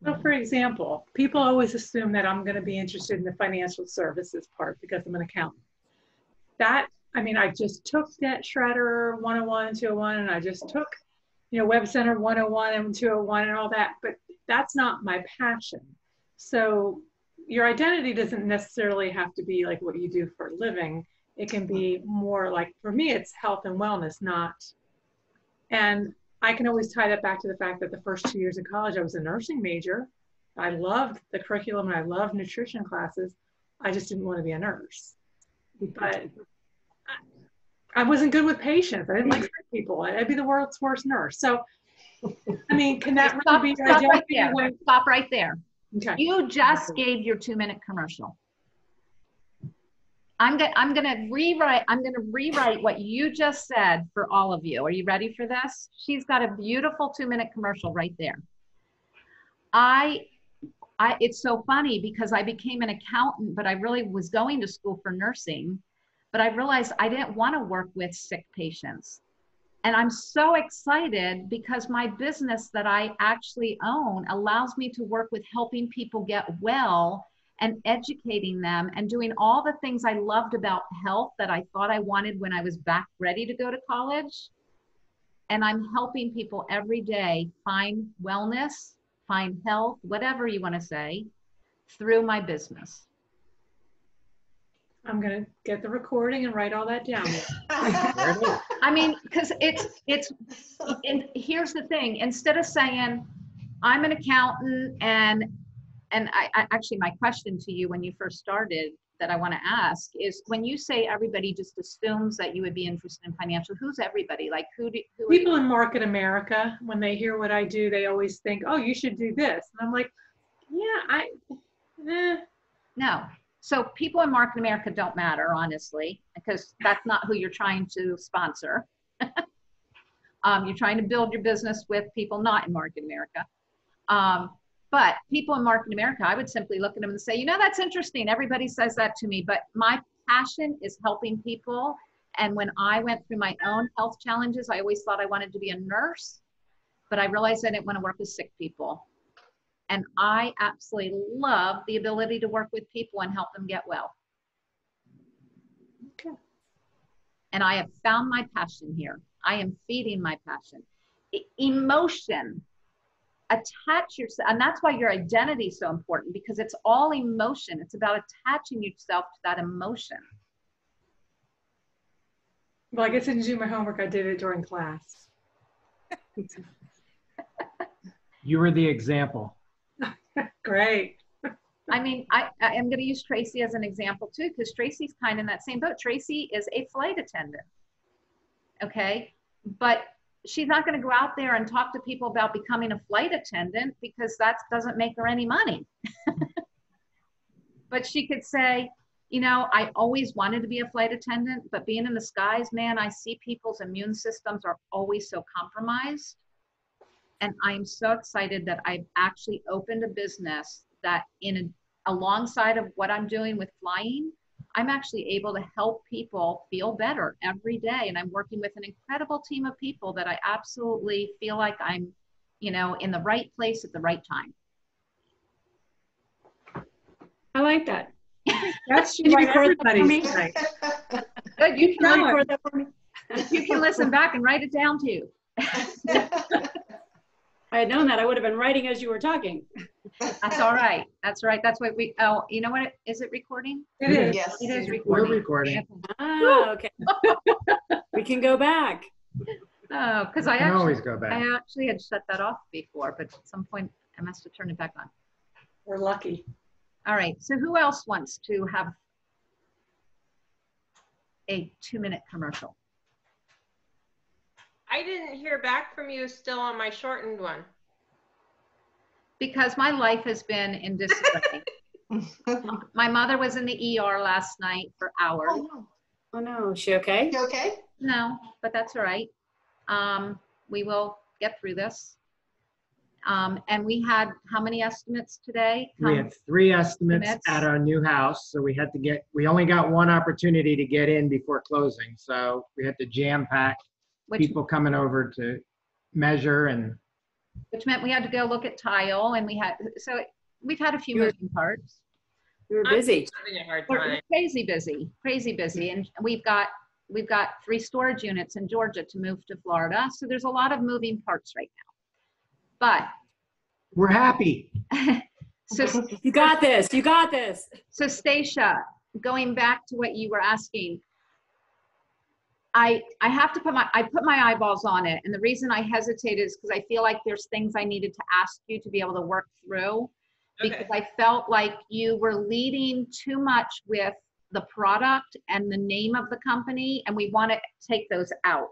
So for example, people always assume that I'm going to be interested in the financial services part because I'm an accountant. I just took Debt Shredder 101 and 201, and I just took, Web Center 101 and 201 and all that, but that's not my passion. So your identity doesn't necessarily have to be like what you do for a living. It can be more like, for me, it's health and wellness, and I can always tie that back to the fact that the first 2 years of college, I was a nursing major, I loved the curriculum and I loved nutrition classes. I just didn't want to be a nurse. But I wasn't good with patients. I didn't like sick people. I'd be the world's worst nurse. So, I mean, can that really be your Stop right identity? there. Stop right there. Okay. You just gave your 2-minute commercial. I'm gonna rewrite what you just said for all of you. Are you ready for this? She's got a beautiful 2-minute commercial right there. It's so funny because I became an accountant, but I really was going to school for nursing, but I realized I didn't want to work with sick patients. And I'm so excited because my business that I actually own allows me to work with helping people get well and educating them and doing all the things I loved about health that I thought I wanted when I was back ready to go to college. And I'm helping people every day find wellness, find health, whatever you want to say, through my business. I'm going to get the recording and write all that down. I mean, because and here's the thing, instead of saying, I'm an accountant and I actually, my question to you when you first started that I want to ask is, when you say everybody just assumes that you would be interested in financial, who's everybody? Like who People in Market America, when they hear what I do, they always think, oh, you should do this. And I'm like, yeah, No. So people in Market America don't matter, honestly, because that's not who you're trying to sponsor. You're trying to build your business with people not in Market America. But people in Market America, I would simply look at them and say, you know, that's interesting. Everybody says that to me, but my passion is helping people. And when I went through my own health challenges, I always thought I wanted to be a nurse, but I realized I didn't want to work with sick people. And I absolutely love the ability to work with people and help them get well. Okay. And I have found my passion here. I am feeding my passion. Emotion. Attach yourself, and that's why your identity is so important, because it's all emotion. It's about attaching yourself to that emotion. Well, I guess I didn't do my homework. I did it during class. You were the example. Great. I mean, I am going to use Tracy as an example too, because Tracy's kind of in that same boat. Tracy is a flight attendant. Okay. But she's not going to go out there and talk to people about becoming a flight attendant because that doesn't make her any money. But she could say, you know, I always wanted to be a flight attendant, but being in the skies, man, I see people's immune systems are always so compromised. And I'm so excited that I've actually opened a business that alongside of what I'm doing with flying, I'm actually able to help people feel better every day. And I'm working with an incredible team of people that I absolutely feel like I'm, you know, in the right place at the right time. I like that. That should Can you write record that for me? everybody's night. Good, you Can you can, record that for me? you can listen back and write it down too. I had known that, I would have been writing as you were talking. That's all right. That's right. That's what you know what, is it recording? It is. Yes. It is We're recording. recording. Ah, okay. We can go back. Oh, because You can always go I back. actually had shut that off before, but at some point I must have turned it back on. We're lucky. All right. So who else wants to have a 2-minute commercial? I didn't hear back from you still on my shortened one. Because my life has been in disarray. My mother was in the ER last night for hours. Oh, no. Oh no, is she okay? You okay? No, but that's all right. We will get through this. And we had how many estimates today? We had 3 estimates Estimates. at our new house. So we only got one opportunity to get in before closing. So we had to jam pack Which people coming over to measure and meant we had to go look at tile, and we've had a few moving parts. You were busy. I'm having a hard We're time. crazy busy, and we've got 3 storage units in Georgia to move to Florida, so there's a lot of moving parts right now. we're happy. But so You got this. You got this. so Stacia, going back to what you were asking, I have to put my eyeballs on it, and the reason I hesitate is because I feel like there's things I needed to ask you to be able to work through. because I felt like you were leading too much with the product and the name of the company, and we want to take those out.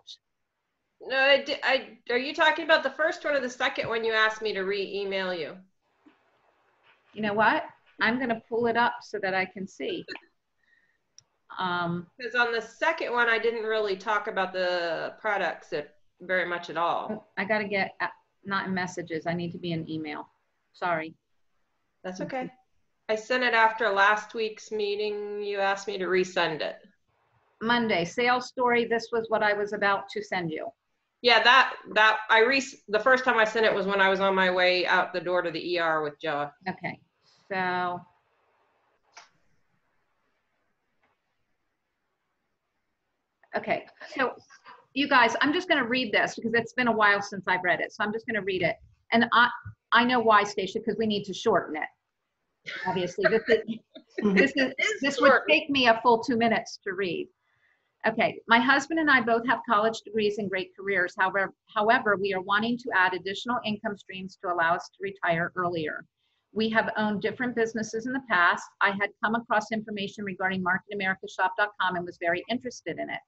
No, are you talking about the first one or the second one you asked me to re-email you? You know what? I'm going to pull it up so that I can see. Because on the second one, I didn't really talk about the products very much at all. I got to get, not in messages. I need to be in email. Sorry. That's okay. I sent it after last week's meeting. You asked me to resend it. Monday, sales story. This was what I was about to send you. Yeah, the first time I sent it was when I was on my way out the door to the ER with Joe. Okay, so. Okay, so you guys, I'm just going to read this because it's been a while since I've read it. So I'm just going to read it. And I know why, Stacia, because we need to shorten it. Obviously, this would take me a full 2 minutes to read. Okay, my husband and I both have college degrees and great careers. However, we are wanting to add additional income streams to allow us to retire earlier. We have owned different businesses in the past. I had come across information regarding marketamericashop.com and was very interested in it.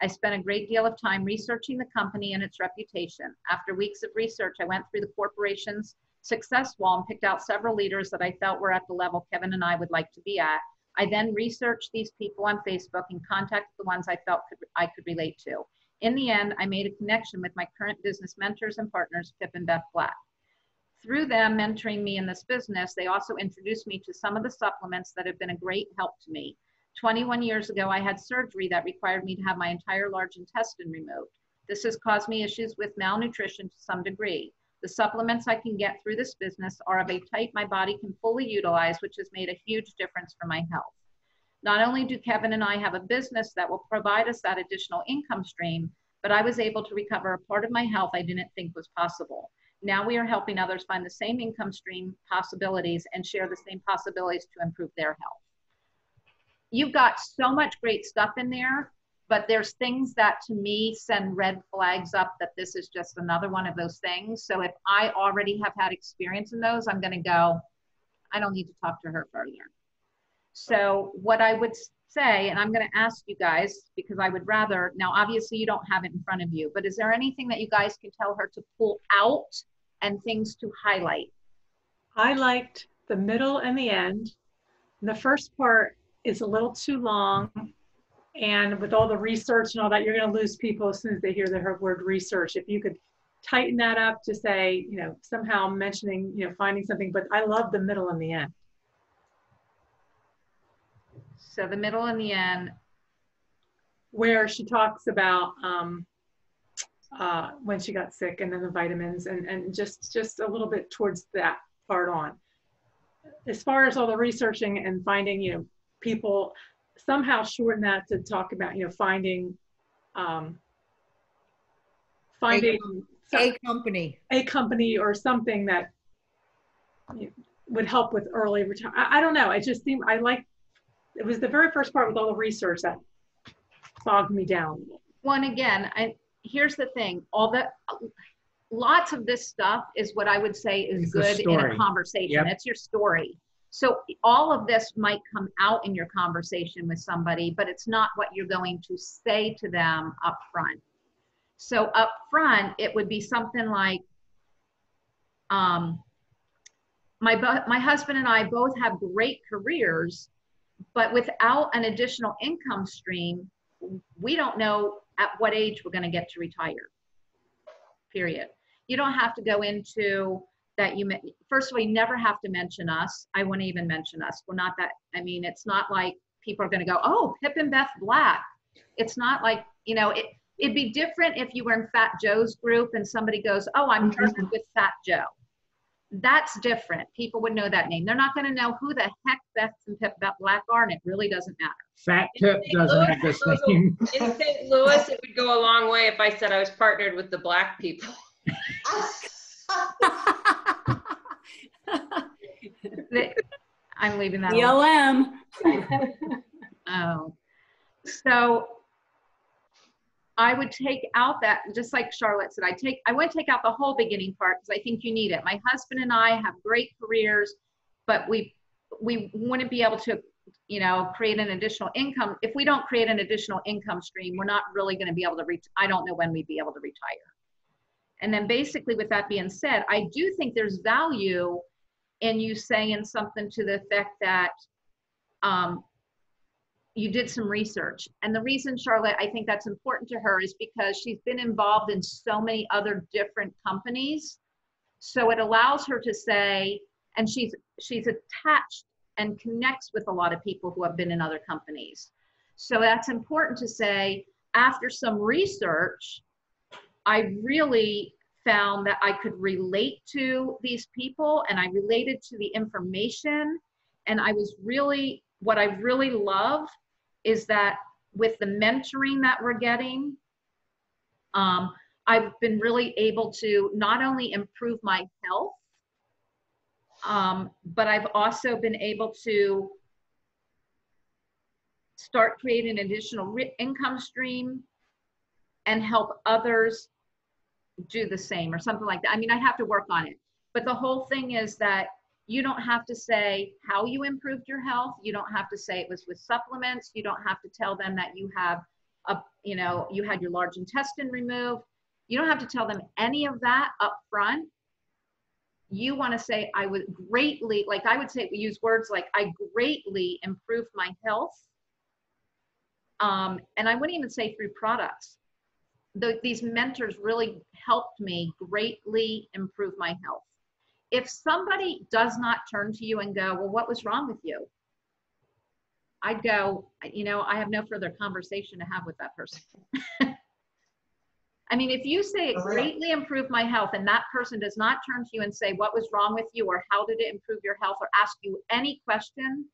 I spent a great deal of time researching the company and its reputation. After weeks of research, I went through the corporation's success wall and picked out several leaders that I felt were at the level Kevin and I would like to be at. I then researched these people on Facebook and contacted the ones I felt I could relate to. In the end, I made a connection with my current business mentors and partners, Pip and Beth Black. Through them mentoring me in this business, they also introduced me to some of the supplements that have been a great help to me. 21 years ago, I had surgery that required me to have my entire large intestine removed. This has caused me issues with malnutrition to some degree. The supplements I can get through this business are of a type my body can fully utilize, which has made a huge difference for my health. Not only do Kevin and I have a business that will provide us that additional income stream, but I was able to recover a part of my health I didn't think was possible. Now we are helping others find the same income stream possibilities and share the same possibilities to improve their health. You've got so much great stuff in there, but there's things that to me send red flags up that this is just another one of those things. So if I already have had experience in those, I'm going to go, I don't need to talk to her further. So what I would say, and I'm going to ask you guys, because I would rather, now obviously you don't have it in front of you, but is there anything that you guys can tell her to pull out and things to highlight? I liked the middle and the end. And the first part is a little too long. And with all the research and all that, you're going to lose people as soon as they hear the word research. If you could tighten that up to say, you know, somehow mentioning, you know, finding something, but I love the middle and the end. So the middle and the end. Where she talks about when she got sick and then the vitamins and just a little bit towards that part on. As far as all the researching and finding, you know, people, somehow shorten that to talk about, you know, finding a company or something that would help with early retirement. I don't know. It just seemed, it was the very first part with all the research that bogged me down. Well, and again, here's the thing, lots of this stuff is what I would say is good in a conversation. Yep. It's your story. So all of this might come out in your conversation with somebody, but it's not what you're going to say to them up front. So up front, it would be something like, my husband and I both have great careers, but without an additional income stream, we don't know at what age we're going to get to retire, period. You don't have to go into that. First of all, you never have to mention us. I wouldn't even mention us. We're not that, I mean, it's not like people are going to go, oh, Pip and Beth Black. It's not like, you know, it'd be different if you were in Fat Joe's group and somebody goes, oh, I'm partnered with Fat Joe. That's different. People would know that name. They're not going to know who the heck Beth and Pip Black are, and it really doesn't matter. Fat Pip doesn't have this name. In St. Louis, it would go a long way if I said I was partnered with the Black people. I'm leaving that. BLM. Oh, so I would take out that, just like Charlotte said, I would take out the whole beginning part because I think you need it. My husband and I have great careers. but we wouldn't be able to, you know, create an additional income. If we don't create an additional income stream, we're not really going to be able to reach. I don't know when we'd be able to retire. And then basically with that being said, I do think there's value in you saying something to the effect that you did some research. And the reason, Charlotte, I think that's important to her is because she's been involved in so many other different companies. So it allows her to say, and she's attached and connects with a lot of people who have been in other companies. So that's important to say, after some research, I really found that I could relate to these people and I related to the information. And I was really, what I really love is that with the mentoring that we're getting, I've been really able to not only improve my health, but I've also been able to start creating an additional income stream and help others do the same or something like that. I mean, I have to work on it. But the whole thing is that you don't have to say how you improved your health. You don't have to say it was with supplements. You don't have to tell them that you have you know, you had your large intestine removed. You don't have to tell them any of that up front. You want to say, I would greatly, like I would say, we use words like, I greatly improved my health. And I wouldn't even say through products. These mentors really helped me greatly improve my health. If somebody does not turn to you and go, well, what was wrong with you? I'd go, you know, I have no further conversation to have with that person. I mean, if you say it greatly improved my health and that person does not turn to you and say, what was wrong with you or how did it improve your health or ask you any question,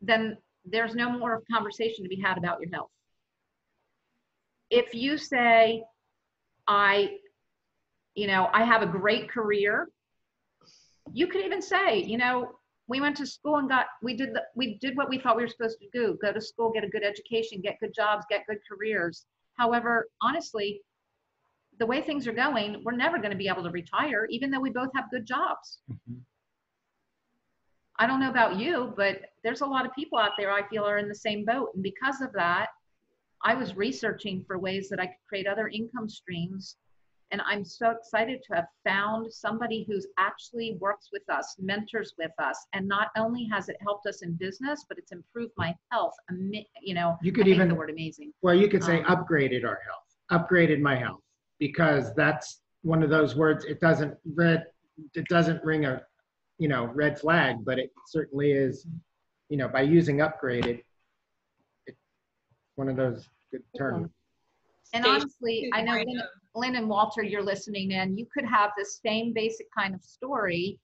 then there's no more conversation to be had about your health. If you say, I have a great career, you could even say, you know, we went to school and we did what we thought we were supposed to do, go to school, get a good education, get good jobs, get good careers. However, honestly, the way things are going, we're never going to be able to retire, even though we both have good jobs. Mm-hmm. I don't know about you, but there's a lot of people out there I feel are in the same boat. And because of that, I was researching for ways that I could create other income streams. And I'm so excited to have found somebody who's actually works with us, mentors with us. And not only has it helped us in business, but it's improved my health. You know, you could even the word amazing. Well, you could say upgraded our health, upgraded my health, because that's one of those words. It doesn't ring a, you know, red flag, but it certainly is, you know, by using upgraded, it's one of those good terms. And honestly, I know Lynn and Walter, you're listening in, you could have the same basic kind of story.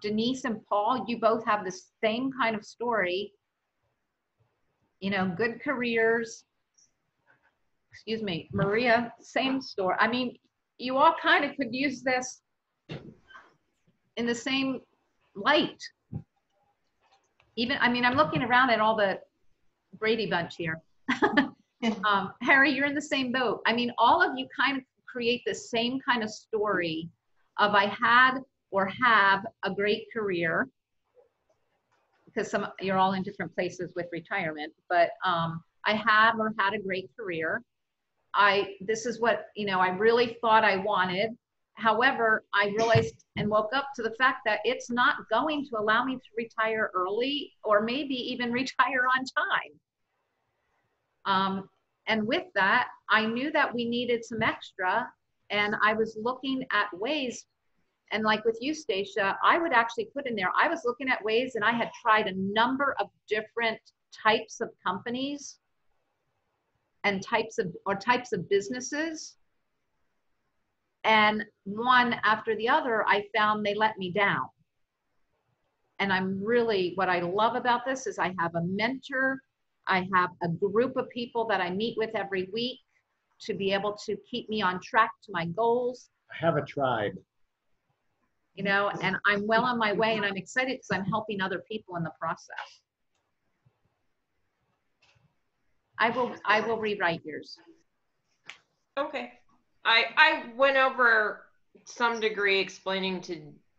Denise and Paul, you both have the same kind of story, you know, good careers. Excuse me, Maria, same story. I mean, you all kind of could use this in the same light. Even, I mean, I'm looking around at all the Brady bunch here. Harry, you're in the same boat. I mean, all of you kind of create the same kind of story of I had or have a great career, because you're all in different places with retirement, but I have or had a great career. This is what, you know, I really thought I wanted. However, I realized and woke up to the fact that it's not going to allow me to retire early or maybe even retire on time. And with that, I knew that we needed some extra, and I was looking at ways, and like with you, Stacia, I would actually put in there, I was looking at ways, and I had tried a number of different types of companies and types of businesses. And one after the other, I found they let me down. And what I love about this is I have a mentor. I have a group of people that I meet with every week to be able to keep me on track to my goals. I have a tribe. You know, and I'm well on my way, and I'm excited because I'm helping other people in the process. I will rewrite yours. Okay. I went over some degree explaining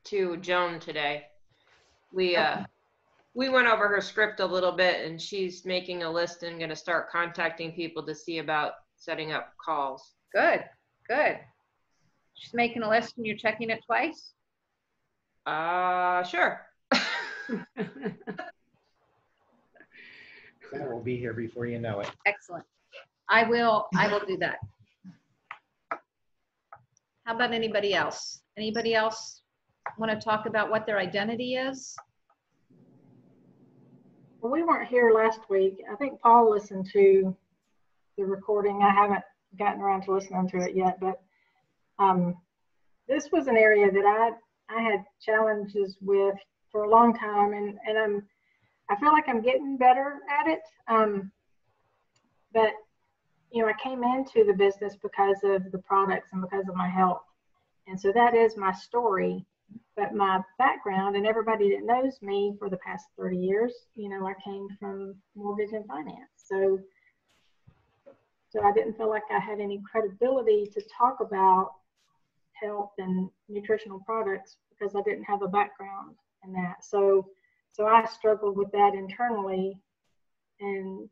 to Joan today. We went over her script a little bit, and she's making a list and going to start contacting people to see about setting up calls. Good, good. She's making a list and you're checking it twice? Sure. That will be here before you know it. Excellent. I will do that. How about anybody else? Anybody else want to talk about what their identity is? Well, we weren't here last week. I think Paul listened to the recording. I haven't gotten around to listening to it yet, but this was an area that I had challenges with for a long time, and I feel like I'm getting better at it. But you know, I came into the business because of the products and because of my health, and so that is my story. But my background, and everybody that knows me for the past 30 years, you know, I came from mortgage and finance. So I didn't feel like I had any credibility to talk about health and nutritional products because I didn't have a background in that. So I struggled with that internally. And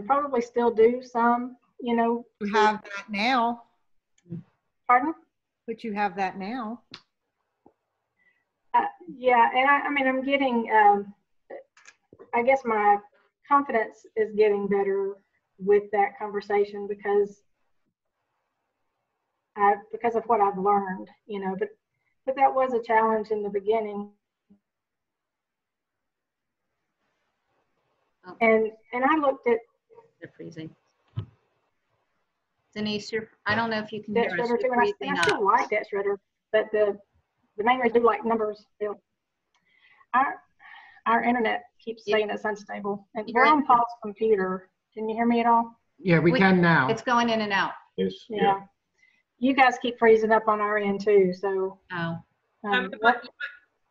probably still do some, you know. You have that now. Pardon? But you have that now. Yeah, and I mean, I'm getting, I guess my confidence is getting better with that conversation because of what I've learned, you know, but that was a challenge in the beginning. Oh. And I looked at They're freezing. Denise, I don't know if you can that hear us. shredder too, You're and freezing I still up. like that shredder, but the main reason I do like numbers still. Our internet keeps saying it's unstable. And we're on Paul's computer. Can you hear me at all? Yeah, we can now. It's going in and out. Yes, Yeah. You guys keep freezing up on our end too, so. Oh.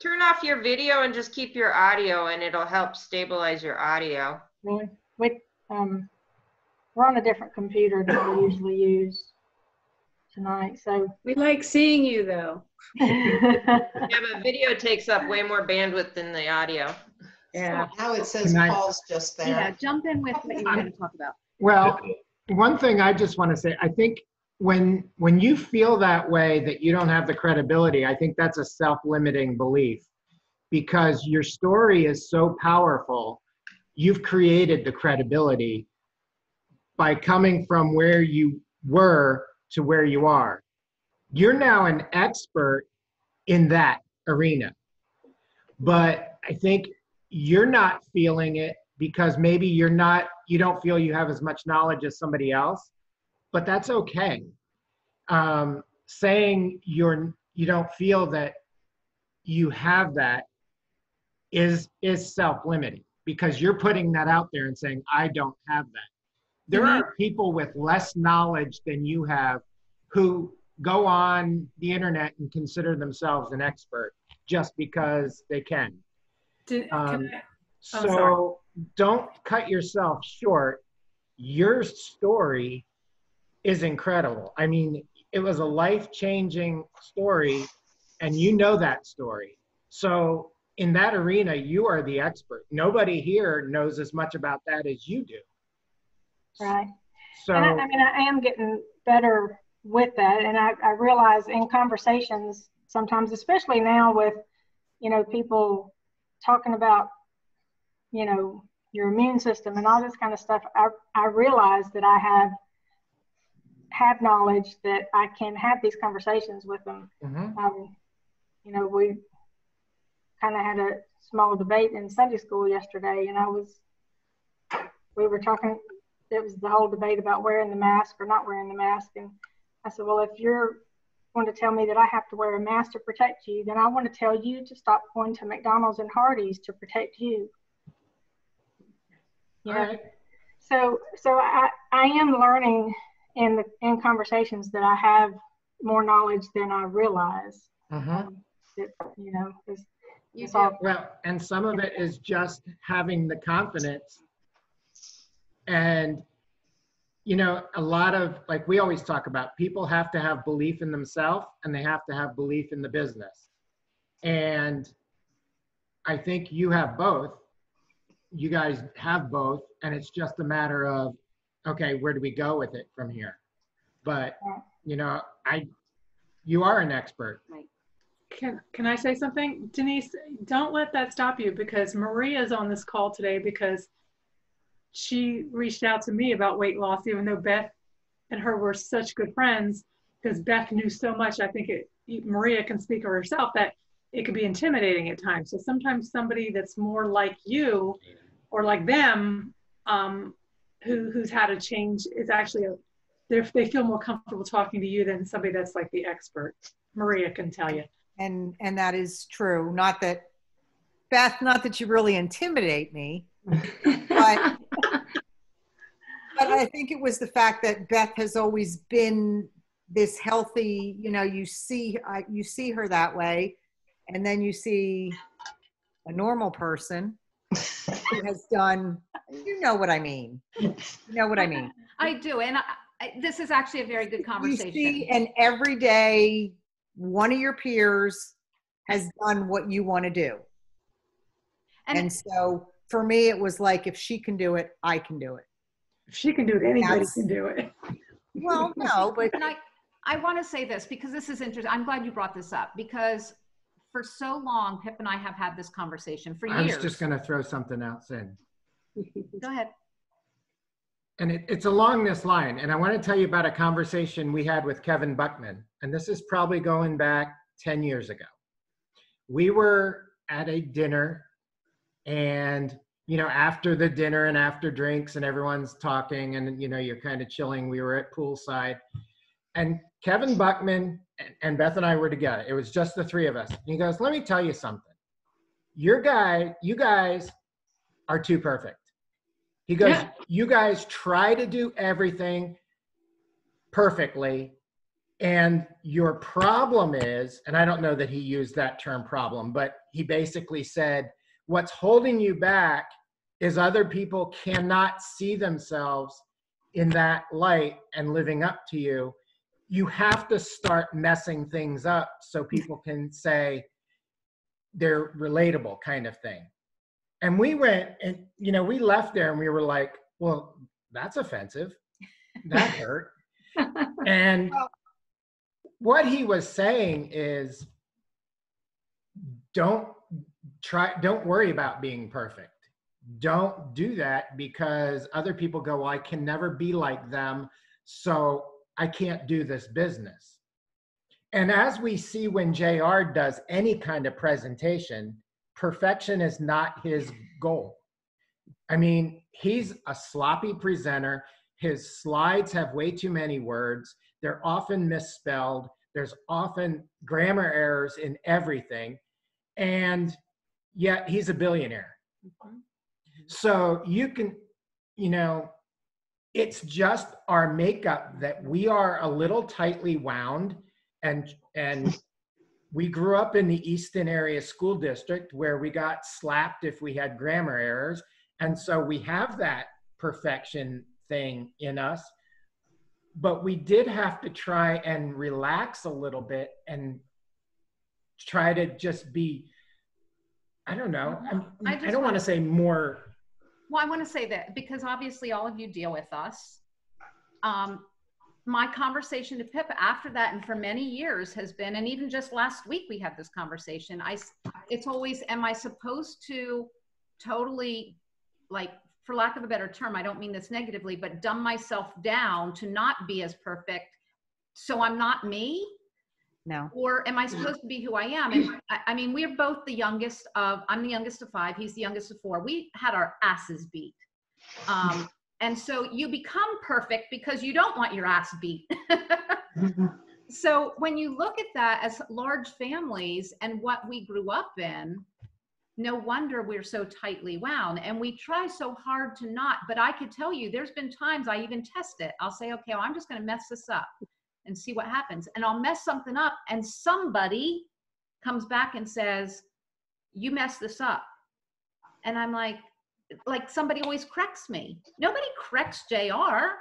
Turn off your video and just keep your audio, and it'll help stabilize your audio. Really? We're on a different computer than we usually use tonight, so. We like seeing you though. Yeah, but video takes up way more bandwidth than the audio. Yeah. Now it says Can I- Paul's just there. Yeah, jump in with what you were going to talk about. Well, one thing I just want to say, I think when you feel that way, that you don't have the credibility, I think that's a self-limiting belief because your story is so powerful. You've created the credibility by coming from where you were to where you are. You're now an expert in that arena. But I think you're not feeling it because maybe you don't feel you have as much knowledge as somebody else, but that's okay. Saying you don't feel that you have that is self-limiting because you're putting that out there and saying, I don't have that. There are people with less knowledge than you have who go on the internet and consider themselves an expert just because they can. So don't cut yourself short. Your story is incredible. I mean, it was a life-changing story, and you know that story. So in that arena, you are the expert. Nobody here knows as much about that as you do. Right. So and I am getting better with that. And I realize in conversations sometimes, especially now with, you know, people talking about, you know, your immune system and all this kind of stuff, I realize that I have knowledge that I can have these conversations with them. You know, we kind of had a small debate in Sunday school yesterday, and we were talking. It was the whole debate about wearing the mask or not wearing the mask. And I said, well, if you're going to tell me that I have to wear a mask to protect you, then I want to tell you to stop going to McDonald's and Hardee's to protect you. Yeah. Right. So I am learning in conversations that I have more knowledge than I realize. That, you know, it's all. Well, and some of it is just having the confidence. And, you know, a lot of, like we always talk about, people have to have belief in themselves and they have to have belief in the business. And I think you have both. You guys have both. And it's just a matter of, okay, where do we go with it from here? But, you know, you are an expert. Can I say something? Denise, don't let that stop you, because Maria's on this call today because she reached out to me about weight loss, even though Beth and her were such good friends, because Beth knew so much. I think Maria can speak for herself that it could be intimidating at times. So sometimes somebody that's more like you or like them, who's had a change, is actually they feel more comfortable talking to you than somebody that's like the expert. Maria can tell you. And that is true. Not that, Beth, not that you really intimidate me, but I think it was the fact that Beth has always been this healthy, you know, you see her that way, and then you see a normal person who has done, you know what I mean. You know what I mean. I do. And this is actually a very good conversation. You see, and every day, one of your peers has done what you want to do. And so for me, it was like, if she can do it, I can do it. If she can do it, anybody can do it. Well, no, but and I want to say this because this is interesting. I'm glad you brought this up, because for so long, Pip and I have had this conversation for years. I was just going to throw something else in. Go ahead. And it's along this line. And I want to tell you about a conversation we had with Kevin Buckman. And this is probably going back 10 years ago. We were at a dinner, and, you know, after the dinner and after drinks and everyone's talking and, you know, you're kind of chilling, we were at poolside. And Kevin Buckman and Beth and I were together. It was just the three of us. And he goes, let me tell you something. You guys are too perfect. He goes, you guys try to do everything perfectly. And your problem is, and I don't know that he used that term problem, but he basically said, what's holding you back is other people cannot see themselves in that light and living up to you. You have to start messing things up so people can say they're relatable, kind of thing. And we went and, you know, we left there and we were like, well, that's offensive. That hurt. And what he was saying is, don't worry about being perfect. Don't do that, because other people go, well, I can never be like them, so I can't do this business. And as we see when JR does any kind of presentation, perfection is not his goal. I mean, he's a sloppy presenter. His slides have way too many words. They're often misspelled. There's often grammar errors in everything. And yet he's a billionaire. So you can, you know, it's just our makeup that we are a little tightly wound, and we grew up in the Easton area school district where we got slapped if we had grammar errors. And so we have that perfection thing in us, but we did have to try and relax a little bit and try to just be, I don't know. I don't want to say more. Well, I want to say that because obviously all of you deal with us. My conversation to Pip after that, and for many years, has been, and even just last week we had this conversation, it's always, am I supposed to totally, like, for lack of a better term, I don't mean this negatively, but dumb myself down to not be as perfect so I'm not me? No. Or am I supposed to be who I am? And I mean, we're both the youngest of, I'm the youngest of 5, he's the youngest of 4. We had our asses beat. And so you become perfect because you don't want your ass beat. So when you look at that as large families and what we grew up in, no wonder we're so tightly wound, and we try so hard to not, but I could tell you, there's been times I even test it. I'll say, okay, well, I'm just going to mess this up and see what happens. And I'll mess something up and somebody comes back and says, you messed this up. And I'm like somebody always corrects me. Nobody corrects JR.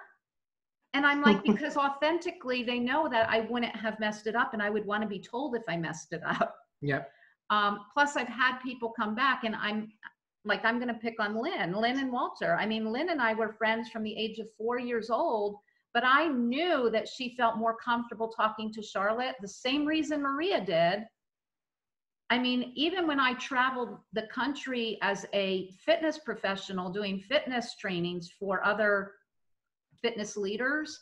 And I'm like, because authentically they know that I wouldn't have messed it up, and I would want to be told if I messed it up. Yep. Plus I've had people come back, and I'm going to pick on Lynn and Walter. I mean, Lynn and I were friends from the age of 4 years old, but I knew that she felt more comfortable talking to Charlotte, the same reason Maria did. I mean, even when I traveled the country as a fitness professional doing fitness trainings for other fitness leaders,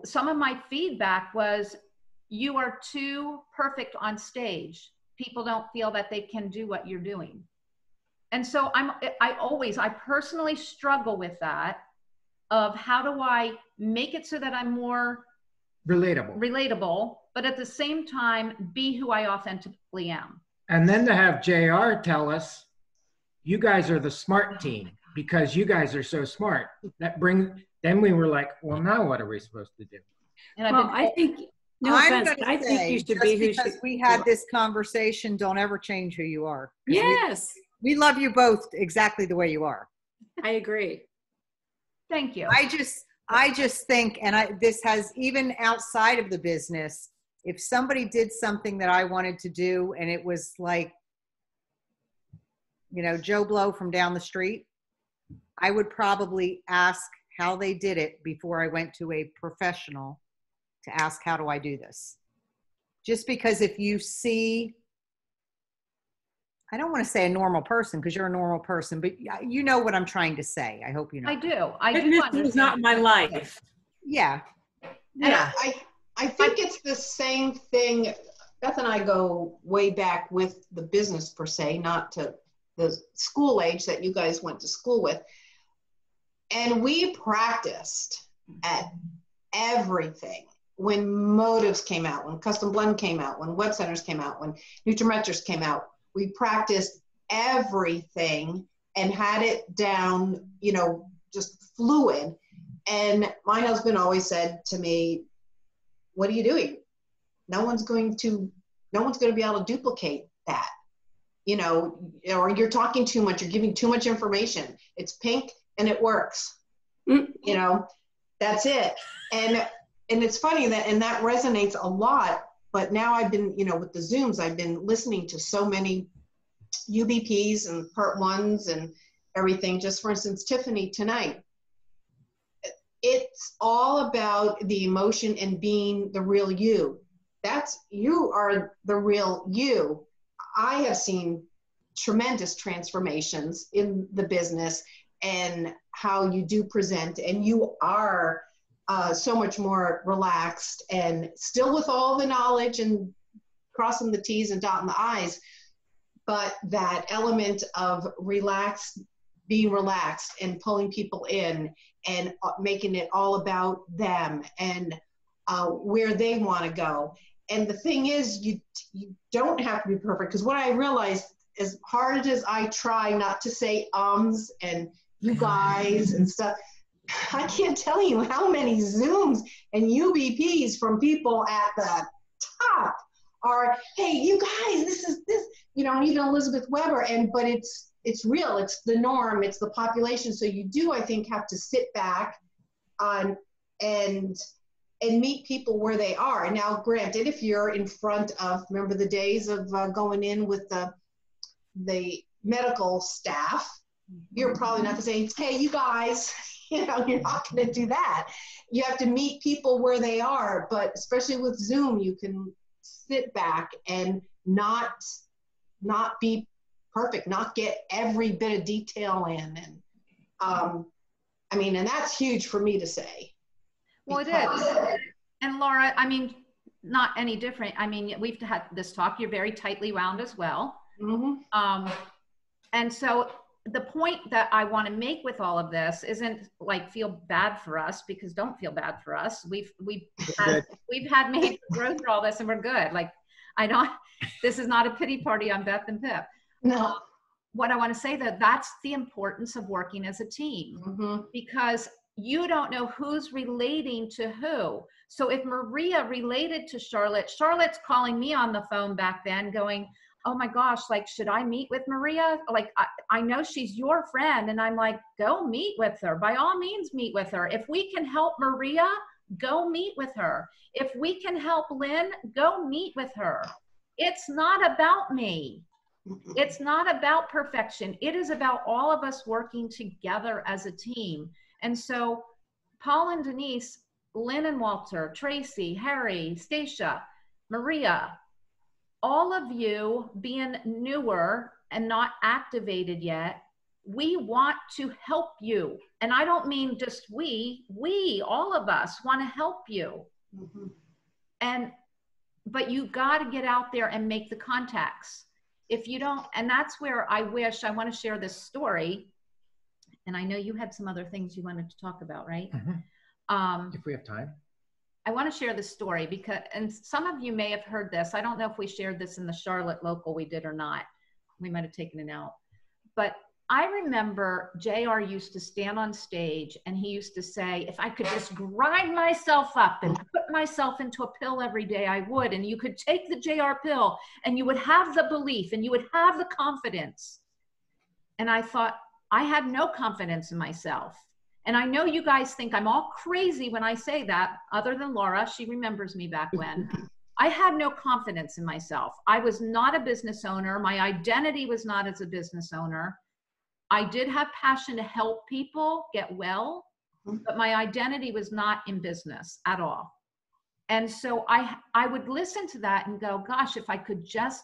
some of my feedback was, you are too perfect on stage. People don't feel that they can do what you're doing. And so I personally struggle with that, of how do I make it so that I'm more relatable, but at the same time, be who I authentically am. And then to have JR tell us, you guys are the smart team because you guys are so smart. Then we were like, well, now what are we supposed to do? And well, I think, no offense, I think you should be who because we had this conversation, don't ever change who you are. Yes. We love you both exactly the way you are. I agree. Thank you. I just think, and this has, even outside of the business, if somebody did something that I wanted to do and it was like, Joe Blow from down the street, I would probably ask how they did it before I went to a professional to ask, how do I do this? Just because if you see, I don't want to say a normal person because you're a normal person, but you know what I'm trying to say. I hope you know. I do. This is not my life. Yeah. Yeah. I think it's the same thing. Beth and I go way back with the business per se, not to the school age that you guys went to school with. And we practiced at everything. When Motives came out, when Custom Blend came out, when Web Centers came out, when NutriMetrics came out, we practiced everything and had it down, just fluid. And my husband always said to me, what are you doing? No one's going to be able to duplicate that, or you're talking too much, you're giving too much information. It's pink and it works, that's it. And it's funny that resonates a lot. But now I've been, with the Zooms, I've been listening to so many UBPs and Part 1s and everything. Just for instance, Tiffany tonight. It's all about the emotion and being the real you. You are the real you. I have seen tremendous transformations in the business and how you do present, and you are so much more relaxed and still with all the knowledge and crossing the T's and dotting the I's, but that element of being relaxed and pulling people in and making it all about them and where they want to go. And the thing is, you don't have to be perfect, because what I realized, as hard as I try not to say ums and you guys and stuff, I can't tell you how many Zooms and UBPs from people at the top are, hey, you guys, this, even Elizabeth Weber, but it's real, it's the norm, it's the population. So you do, I think, have to sit back and meet people where they are. Now, granted, if you're in front of, remember the days of going in with the medical staff, you're probably not going to say, hey, you guys, you're not going to do that. You have to meet people where they are, but especially with Zoom, you can sit back and not be perfect, not get every bit of detail in. And and that's huge for me to say. Well, it is. And Laura, not any different. We've had this talk, you're very tightly wound as well. Mm-hmm. And so the point that I want to make with all of this isn't like feel bad for us, because don't feel bad for us. We've had made growth through all this, and we're good. This is not a pity party on Beth and Pip. No. What I want to say, that's the importance of working as a team, mm-hmm. because you don't know who's relating to who. So if Maria related to Charlotte's calling me on the phone back then going, oh my gosh, should I meet with Maria? I know she's your friend. And I'm like, go meet with her. By all means, meet with her. If we can help Maria, go meet with her. If we can help Lynn, go meet with her. It's not about me. It's not about perfection. It is about all of us working together as a team. And so Paul and Denise, Lynn and Walter, Tracy, Harry, Stacia, Maria, all of you being newer and not activated yet, we want to help you. And I don't mean just we, all of us want to help you. But you got to get out there and make the contacts. If you don't, and that's where I want to share this story. And I know you had some other things you wanted to talk about, right? If we have time. I want to share this story because, and some of you may have heard this. I don't know if we shared this in the Charlotte local we did or not. We might have taken it out. But I remember JR used to stand on stage and he used to say, if I could just grind myself up and put myself into a pill every day, I would. And you could take the JR pill and you would have the belief and you would have the confidence. And I thought, I had no confidence in myself. And I know you guys think I'm all crazy when I say that, other than Laura, she remembers me back when. I had no confidence in myself. I was not a business owner. My identity was not as a business owner. I did have passion to help people get well, but my identity was not in business at all. And so I would listen to that and go, gosh, if I could just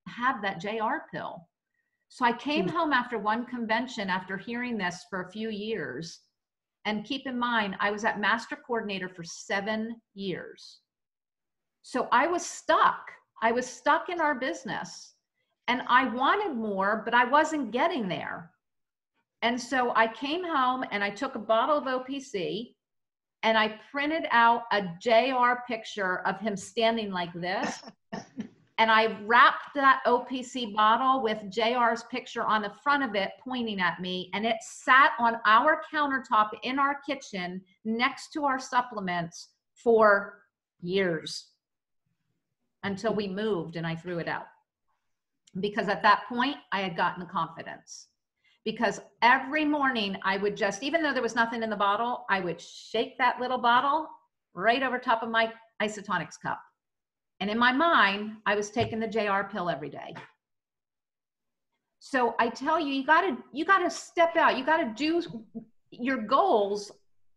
have that JR pill. So I came home after one convention after hearing this for a few years. And keep in mind, I was at Master Coordinator for 7 years. So I was stuck. I was stuck in our business and I wanted more, but I wasn't getting there. And so I came home and I took a bottle of OPC and I printed out a JR picture of him standing like this. And I wrapped that OPC bottle with JR's picture on the front of it pointing at me. And it sat on our countertop in our kitchen next to our supplements for years until we moved and I threw it out. Because at that point, I had gotten the confidence. Because every morning I would just, even though there was nothing in the bottle, I would shake that little bottle right over top of my isotonics cup. And in my mind, I was taking the JR pill every day. So I tell you, you gotta step out. You gotta do, your goals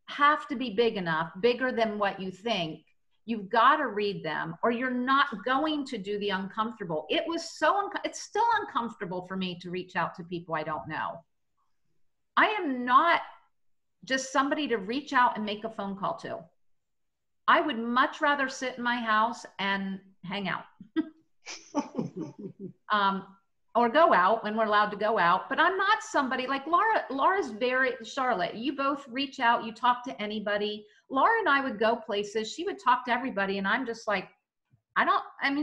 have to be big enough, bigger than what you think. You've got to read them or you're not going to do the uncomfortable. It was it's still uncomfortable for me to reach out to people I don't know. I am not just somebody to reach out and make a phone call to. I would much rather sit in my house and hang out. Or go out when we're allowed to go out. But I'm not somebody like Laura's very, Charlotte, you both reach out, you talk to anybody. Laura and I would go places, she would talk to everybody and I'm just like,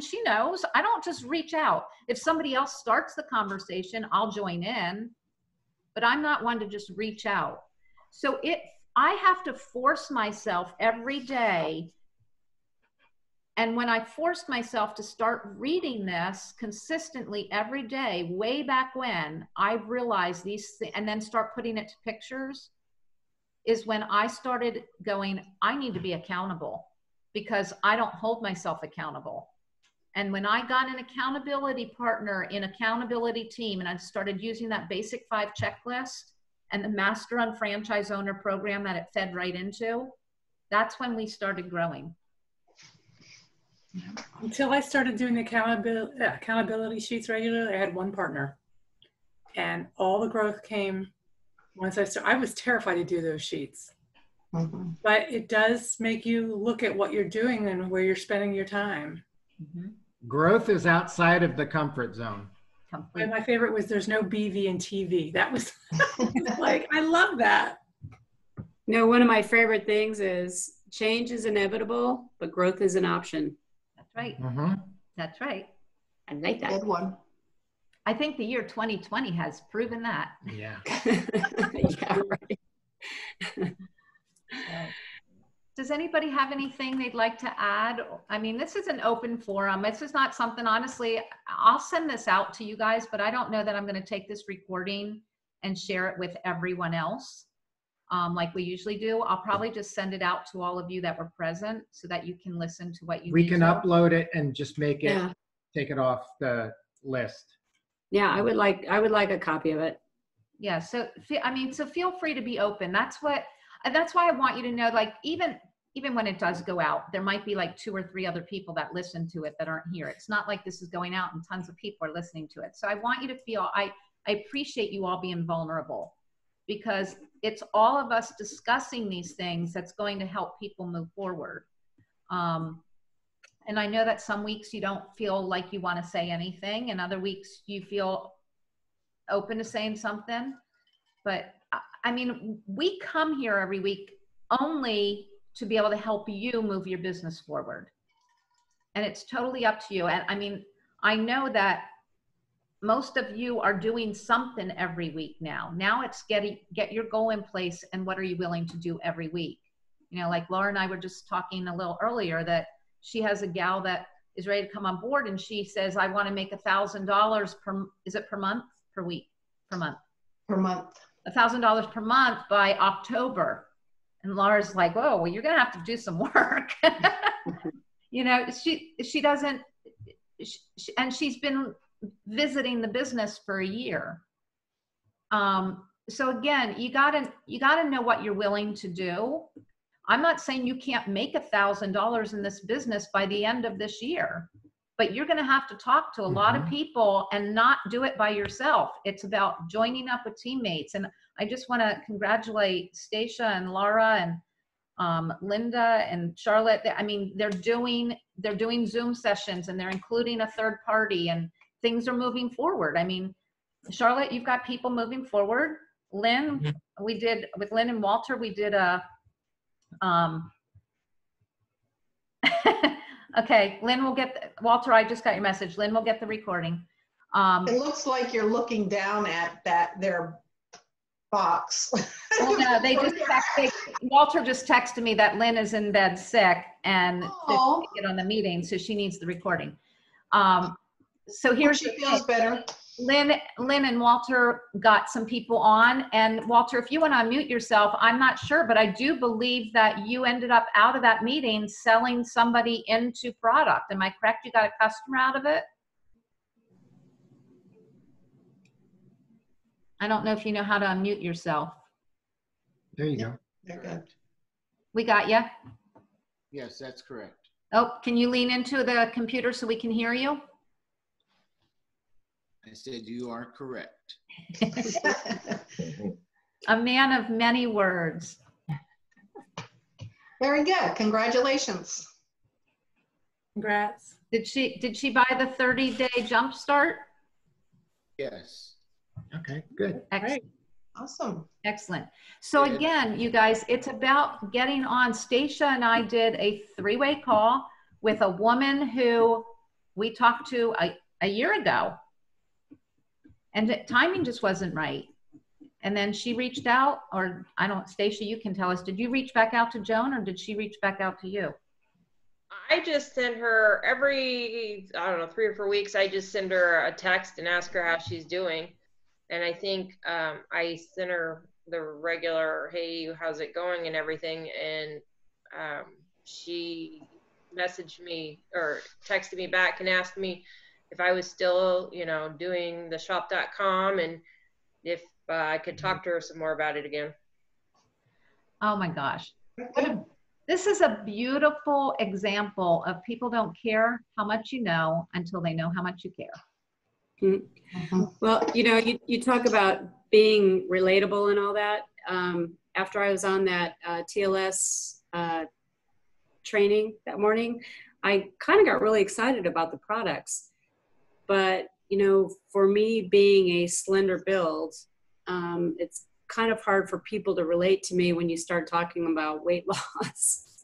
she knows, I don't just reach out. If somebody else starts the conversation, I'll join in, but I'm not one to just reach out. So I have to force myself every day. And when I forced myself to start reading this consistently every day, way back when, I realized these things, and then start putting it to pictures, is when I started going, I need to be accountable because I don't hold myself accountable. And when I got an accountability partner in accountability team, and I started using that basic 5 checklist and the Master on Franchise Owner program that it fed right into, that's when we started growing. Until I started doing the accountability sheets regularly, I had one partner. And all the growth came once I was terrified to do those sheets. Mm-hmm. But it does make you look at what you're doing and where you're spending your time. Mm-hmm. Growth is outside of the comfort zone. And my favorite was there's no BV and TV. That was like, I love that. No, one of my favorite things is change is inevitable, but growth is an option. That's right. Mm-hmm. That's right. I like that. Good one. I think the year 2020 has proven that. Yeah. Yeah, right. Does anybody have anything they'd like to add? I mean, this is an open forum. This is not something, honestly, I'll send this out to you guys, but I don't know that I'm going to take this recording and share it with everyone else like we usually do. I'll probably just send it out to all of you that were present so that you can listen to what you We can upload it and just make it take it off the list. Yeah, I would like a copy of it. Yeah. So, so feel free to be open. That's why I want you to know, like, even when it does go out, there might be like 2 or 3 other people that listen to it that aren't here. It's not like this is going out and tons of people are listening to it. So I want you to feel, I appreciate you all being vulnerable, because it's all of us discussing these things that's going to help people move forward. And I know that some weeks you don't feel like you want to say anything, and other weeks you feel open to saying something. But I mean, we come here every week only to be able to help you move your business forward. And it's totally up to you. And I mean, I know that most of you are doing something every week now. Now it's get your goal in place, and what are you willing to do every week? You know, like Laura and I were just talking a little earlier that she has a gal that is ready to come on board, and she says, I want to make $1,000 per month, per week, per month? Per month. $1,000 per month by October. And Laura's like, whoa, well, you're going to have to do some work. You know, she doesn't, and she's been visiting the business for a year. So again, you gotta know what you're willing to do. I'm not saying you can't make $1,000 in this business by the end of this year, but you're going to have to talk to a lot of people and not do it by yourself. It's about joining up with teammates. And I just want to congratulate Stacia and Laura and Linda and Charlotte. I mean, they're doing Zoom sessions, and they're including a third party, and things are moving forward. I mean, Charlotte, you've got people moving forward. Lynn, we did with Lynn and Walter, we did a, okay, Lynn will get, Walter, I just got your message. Lynn will get the recording. It looks like you're looking down at their box. Well, no, Walter just texted me that Lynn is in bed sick and to get on the meeting, so she needs the recording. So here's she feels better. Lynn and Walter got some people on, and Walter, if you want to unmute yourself, I'm not sure, but I do believe that you ended up out of that meeting selling somebody into product. Am I correct? You got a customer out of it? I don't know if you know how to unmute yourself. There you go. They're good. We got you? Yes, that's correct. Oh, can you lean into the computer so we can hear you? I said you are correct. A man of many words. Very good. Congratulations. Congrats. Did she buy the 30-day jump start? Yes. Okay, good. Excellent. Awesome. Excellent. So again, you guys, it's about getting on. Stacia and I did a 3-way call with a woman who we talked to a year ago. And the timing just wasn't right. And then she reached out, or Stacia, you can tell us, did you reach back out to Joan, or did she reach back out to you? I just send her every, 3 or 4 weeks, I just send her a text and ask her how she's doing. And I think I sent her the regular, hey, how's it going and everything. And she messaged me or texted me back and asked me if I was still, doing the shop.com and if I could talk to her some more about it again. Oh my gosh. This is a beautiful example of people don't care how much you know until they know how much you care. Well, you talk about being relatable and all that. After I was on that TLS training that morning, I kind of got really excited about the products. But, for me being a slender build, it's kind of hard for people to relate to me when you start talking about weight loss.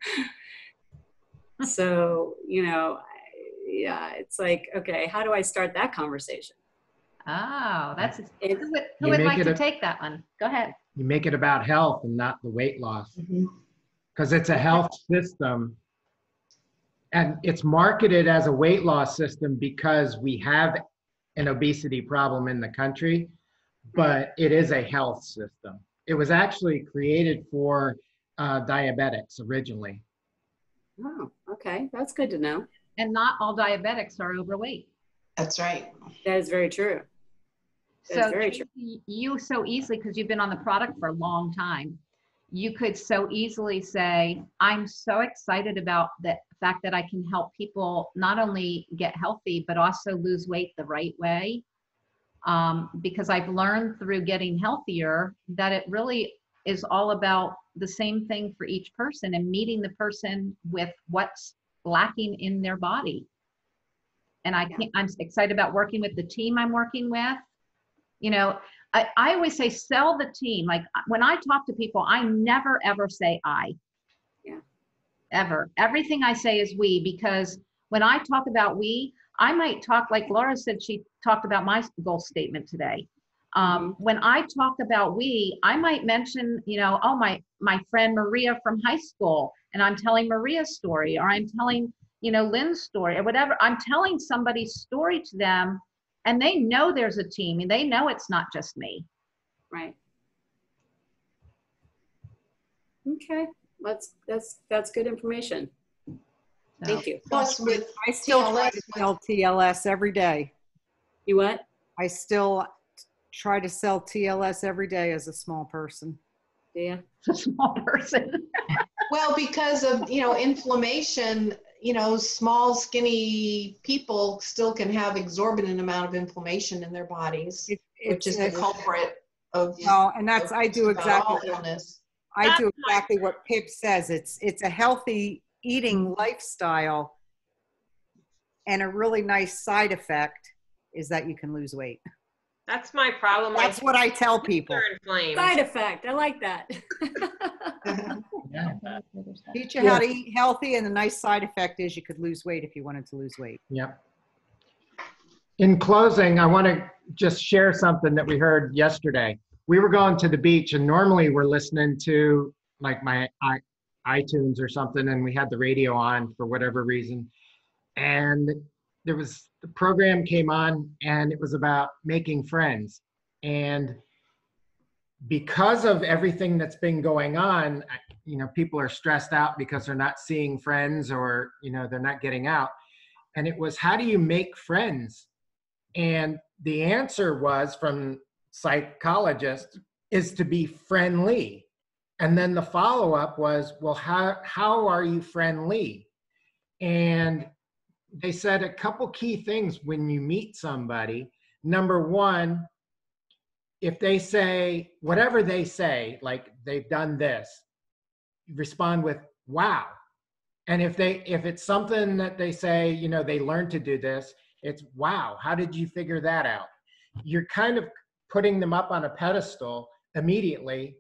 So, yeah, it's like, okay, how do I start that conversation? Oh, that's who would like to take that one? Go ahead. You make it about health and not the weight loss, because it's a health system. And it's marketed as a weight loss system because we have an obesity problem in the country, but it is a health system. It was actually created for diabetics originally. Oh, okay. That's good to know. And not all diabetics are overweight. That's right. That is very true. That's So very Tracy, true. you so easily, because you've been on the product for a long time, you could so easily say, I'm so excited about the fact that I can help people not only get healthy, but also lose weight the right way. Because I've learned through getting healthier that it really is all about the same thing for each person and meeting the person with what's lacking in their body. And I'm excited about working with the team I'm working with. You know, I always say sell the team. Like when I talk to people, I never ever say I. Yeah. Ever. Everything I say is we, because when I talk about we, I might talk like Laura said, she talked about my goal statement today. When I talk about we, I might mention, you know, oh, my friend Maria from high school, and I'm telling Maria's story, or I'm telling, you know, Lynn's story, or whatever. I'm telling somebody's story to them, and they know there's a team, and they know it's not just me. Right. Okay. That's good information. Thank you. Plus with I still try TLS, to sell TLS every day. You what? I still try to sell TLS every day as a small person. Yeah. A small person. well, because of, you know, inflammation, you know, small, skinny people still can have exorbitant amount of inflammation in their bodies, which is the culprit of. No, and that's, I do exactly. Illness. I do exactly what Pip says. It's a healthy eating lifestyle, and a really nice side effect is that you can lose weight. That's my problem. That's what I tell people. Side effect. I like that. Teach you how to eat healthy, and the nice side effect is you could lose weight if you wanted to lose weight. Yep. In closing, I want to just share something that we heard yesterday. We were going to the beach, and normally we're listening to like my iTunes or something, and we had the radio on for whatever reason. And there was, the program came on, and it was about making friends. And because of everything that's been going on, you know, people are stressed out because they're not seeing friends, or, you know, they're not getting out. And it was, how do you make friends? And the answer was from psychologists is to be friendly. And then the follow-up was, well, how are you friendly? And they said a couple key things when you meet somebody. Number one, if they say, whatever they say, like they've done this, respond with, wow. And if it's something that they say, you know, they learned to do this, it's, wow, how did you figure that out? You're kind of putting them up on a pedestal immediately.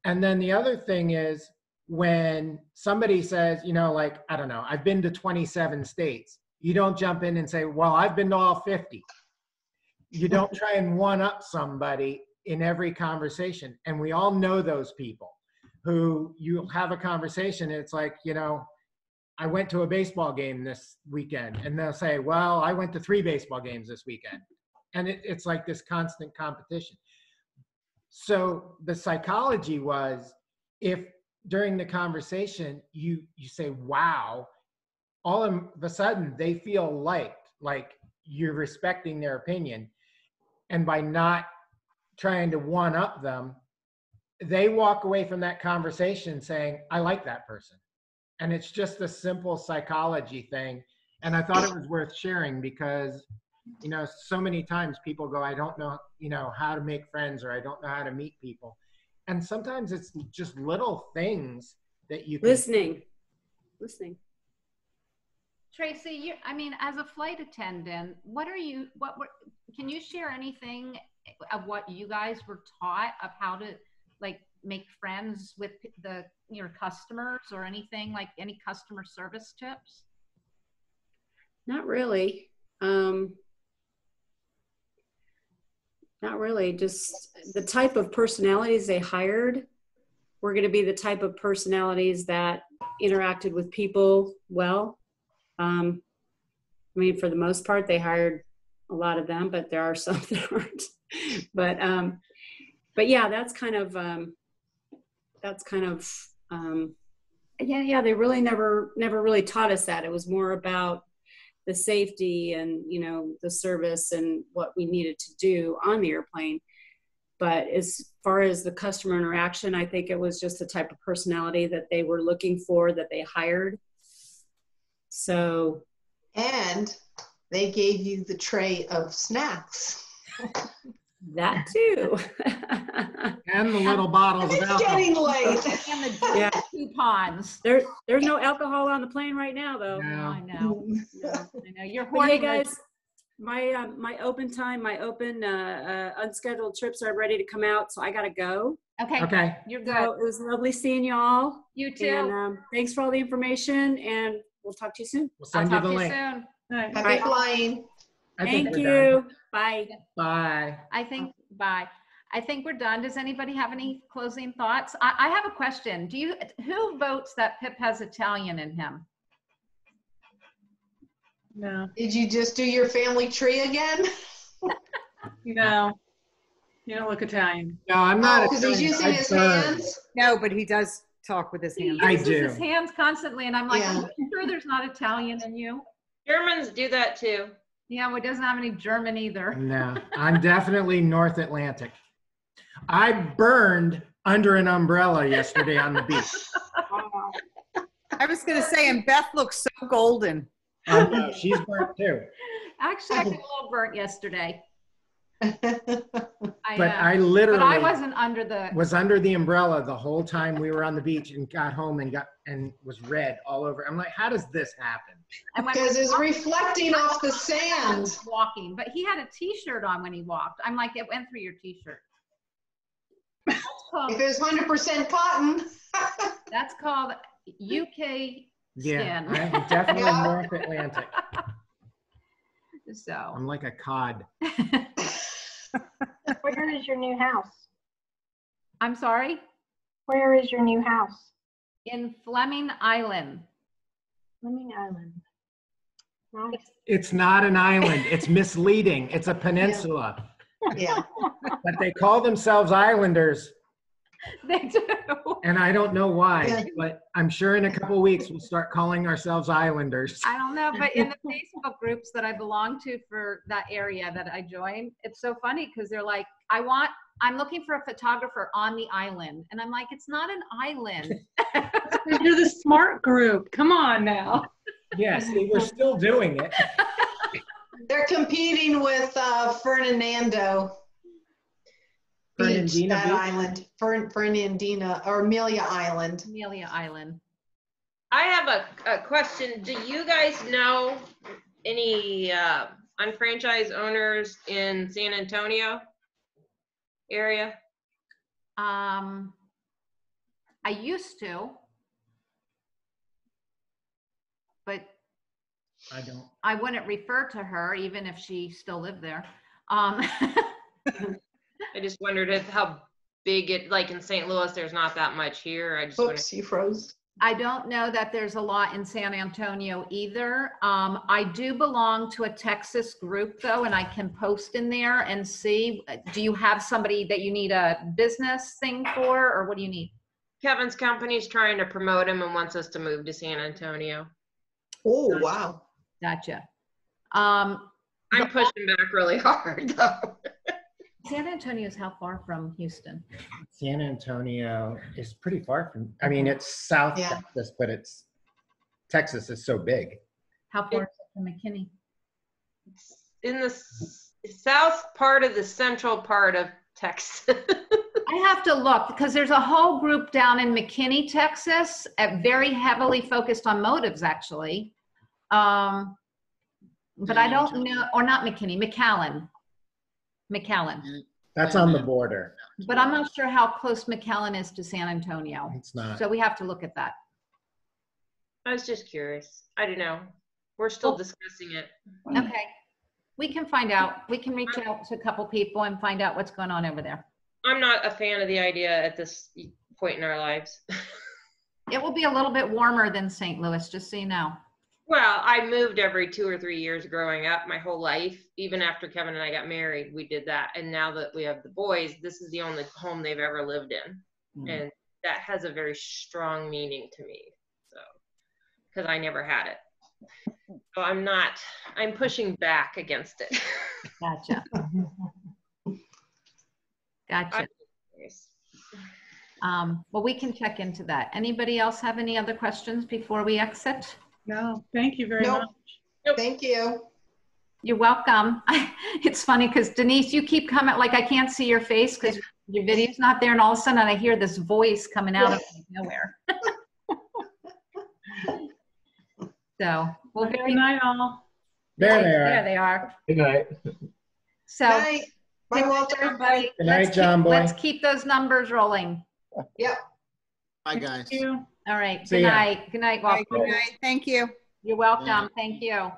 And then the other thing is, when somebody says, you know, like, I don't know, I've been to 27 states, you don't jump in and say, well, I've been to all 50. You don't try and one up somebody in every conversation. And we all know those people who you have a conversation, and it's like, you know, I went to a baseball game this weekend, and they'll say, well, I went to 3 baseball games this weekend. And it's like this constant competition. So the psychology was, if during the conversation you say, wow, all of a sudden they feel liked, like you're respecting their opinion. And by not trying to one up them, they walk away from that conversation saying, I like that person. And it's just a simple psychology thing. And I thought it was worth sharing because, you know, so many times people go, I don't know, you know, how to make friends, or I don't know how to meet people. And sometimes it's just little things that you can Listening. Tracy, I mean, as a flight attendant, can you share anything of what you guys were taught of how to like make friends with your customers, or anything, like any customer service tips? Not really. Not really. Just the type of personalities they hired were going to be the type of personalities that interacted with people well. I mean, for the most part, they hired a lot of them, but there are some that aren't. But yeah, that's kind of yeah. They really never really taught us that. It was more about the safety and, you know, the service and what we needed to do on the airplane. But as far as the customer interaction, I think it was just the type of personality that they were looking for, that they hired. So. And they gave you the tray of snacks. That too. And the little bottles of It's alcohol. getting late. And the Yeah. coupons. There's no alcohol on the plane right now, though. No. I know. I know. You're But hey, hoarding those- guys, my open time, my open unscheduled trips are ready to come out, so I gotta go. Okay. Okay. You're So good. it was lovely seeing y'all. You too. And thanks for all the information, and we'll talk to you soon. We'll I'll send you talk the to you link. soon. All right. Happy Right. flying. I think Thank we're done. you. Bye. Bye. Bye. I think we're done. Does anybody have any closing thoughts? I have a question. Who votes that Pip has Italian in him? No, Did you just do your family tree again? no, you don't look Italian. No, I'm not. Oh, because he's Italian. using I his burned. hands? No, but he does talk with his He hands. I uses do. his hands constantly, and I'm like, Yeah. I'm sure there's not Italian in you. Germans do that too. Yeah, well, it doesn't have any German either. No, I'm definitely North Atlantic. I burned under an umbrella yesterday on the beach. Wow. I was going to say, and Beth looks so golden. Oh, no, she's burnt too. Actually, I got a little burnt yesterday. But I literally But I wasn't under the. was under the umbrella the whole time we were on the beach and got home and was red all over. I'm like, how does this happen? And when Because we it's walked- reflecting off the I sand. was walking, but he had a T-shirt on when he walked. I'm like, it went through your T-shirt. That's called, If it was 100% cotton. that's called UK Yeah, skin. I'm definitely Yeah. North Atlantic. So, I'm like a cod. Where is your new house? I'm sorry, Where is your new house? in Fleming Island. Fleming Island. Nice. It's not an island. It's misleading. It's a peninsula. Yeah. But they call themselves islanders, They do. and I don't know why. Yeah. But I'm sure in a couple of weeks we'll start calling ourselves islanders. I don't know, but in the Facebook groups that I belong to for that area that I joined, it's so funny because they're like, I'm looking for a photographer on the island. And I'm like, it's not an island. You're the smart group. Come on now. Yes, we're still doing it. They're competing with Fernando Beach, Fernandina that Beach? island. Fernandina or Amelia Island. Amelia Island. I have a question. Do you guys know any unfranchised owners in San Antonio area? I used to, but I don't. I wouldn't refer to her even if she still lived there. I just wondered how big it, like in St. Louis, there's not that much here. I just wondered. Oops, you froze. I don't know that there's a lot in San Antonio either. I do belong to a Texas group though, and I can post in there and see, do you have somebody that you need a business thing for, or what do you need? Kevin's company's trying to promote him and wants us to move to San Antonio. Oh, wow. Gotcha. I'm pushing back really hard though. San Antonio is how far from Houston? San Antonio is pretty far from, I mean, it's South Yeah. Texas, but Texas is so big. How far is it from McKinney? In the south part of the central part of Texas. I have to look because there's a whole group down in McKinney, Texas, very heavily focused on motives actually. But I don't know, or not McKinney, McAllen. That's on the border. But I'm not sure how close McAllen is to San Antonio. It's not. So we have to look at that. I was just curious. I don't know. We're still discussing it. Okay. We can find out. We can reach out to a couple people and find out what's going on over there. I'm not a fan of the idea at this point in our lives. It will be a little bit warmer than St. Louis, just so you know. Well, I moved every 2 or 3 years growing up my whole life. Even after Kevin and I got married, we did that. And now that we have the boys, this is the only home they've ever lived in. And that has a very strong meaning to me. So, because I never had it. So I'm pushing back against it. Gotcha. Gotcha. Well, we can check into that. Anybody else have any other questions before we exit? No, thank you very Nope. much. Thank you. You're welcome. It's funny because Denise, you keep coming, like I can't see your face because your video's not there, and all of a sudden I hear this voice coming out of nowhere. So, well, Good night, all. There they there are. they are. Good night. So, Good night. Bye, Walter. everybody, Good night, John Boy. let's keep those numbers rolling. Yep. Bye, guys. Thank you. All right. See Good ya. night. Good night, Walter. Good night. Thank you. You're welcome. Thank you.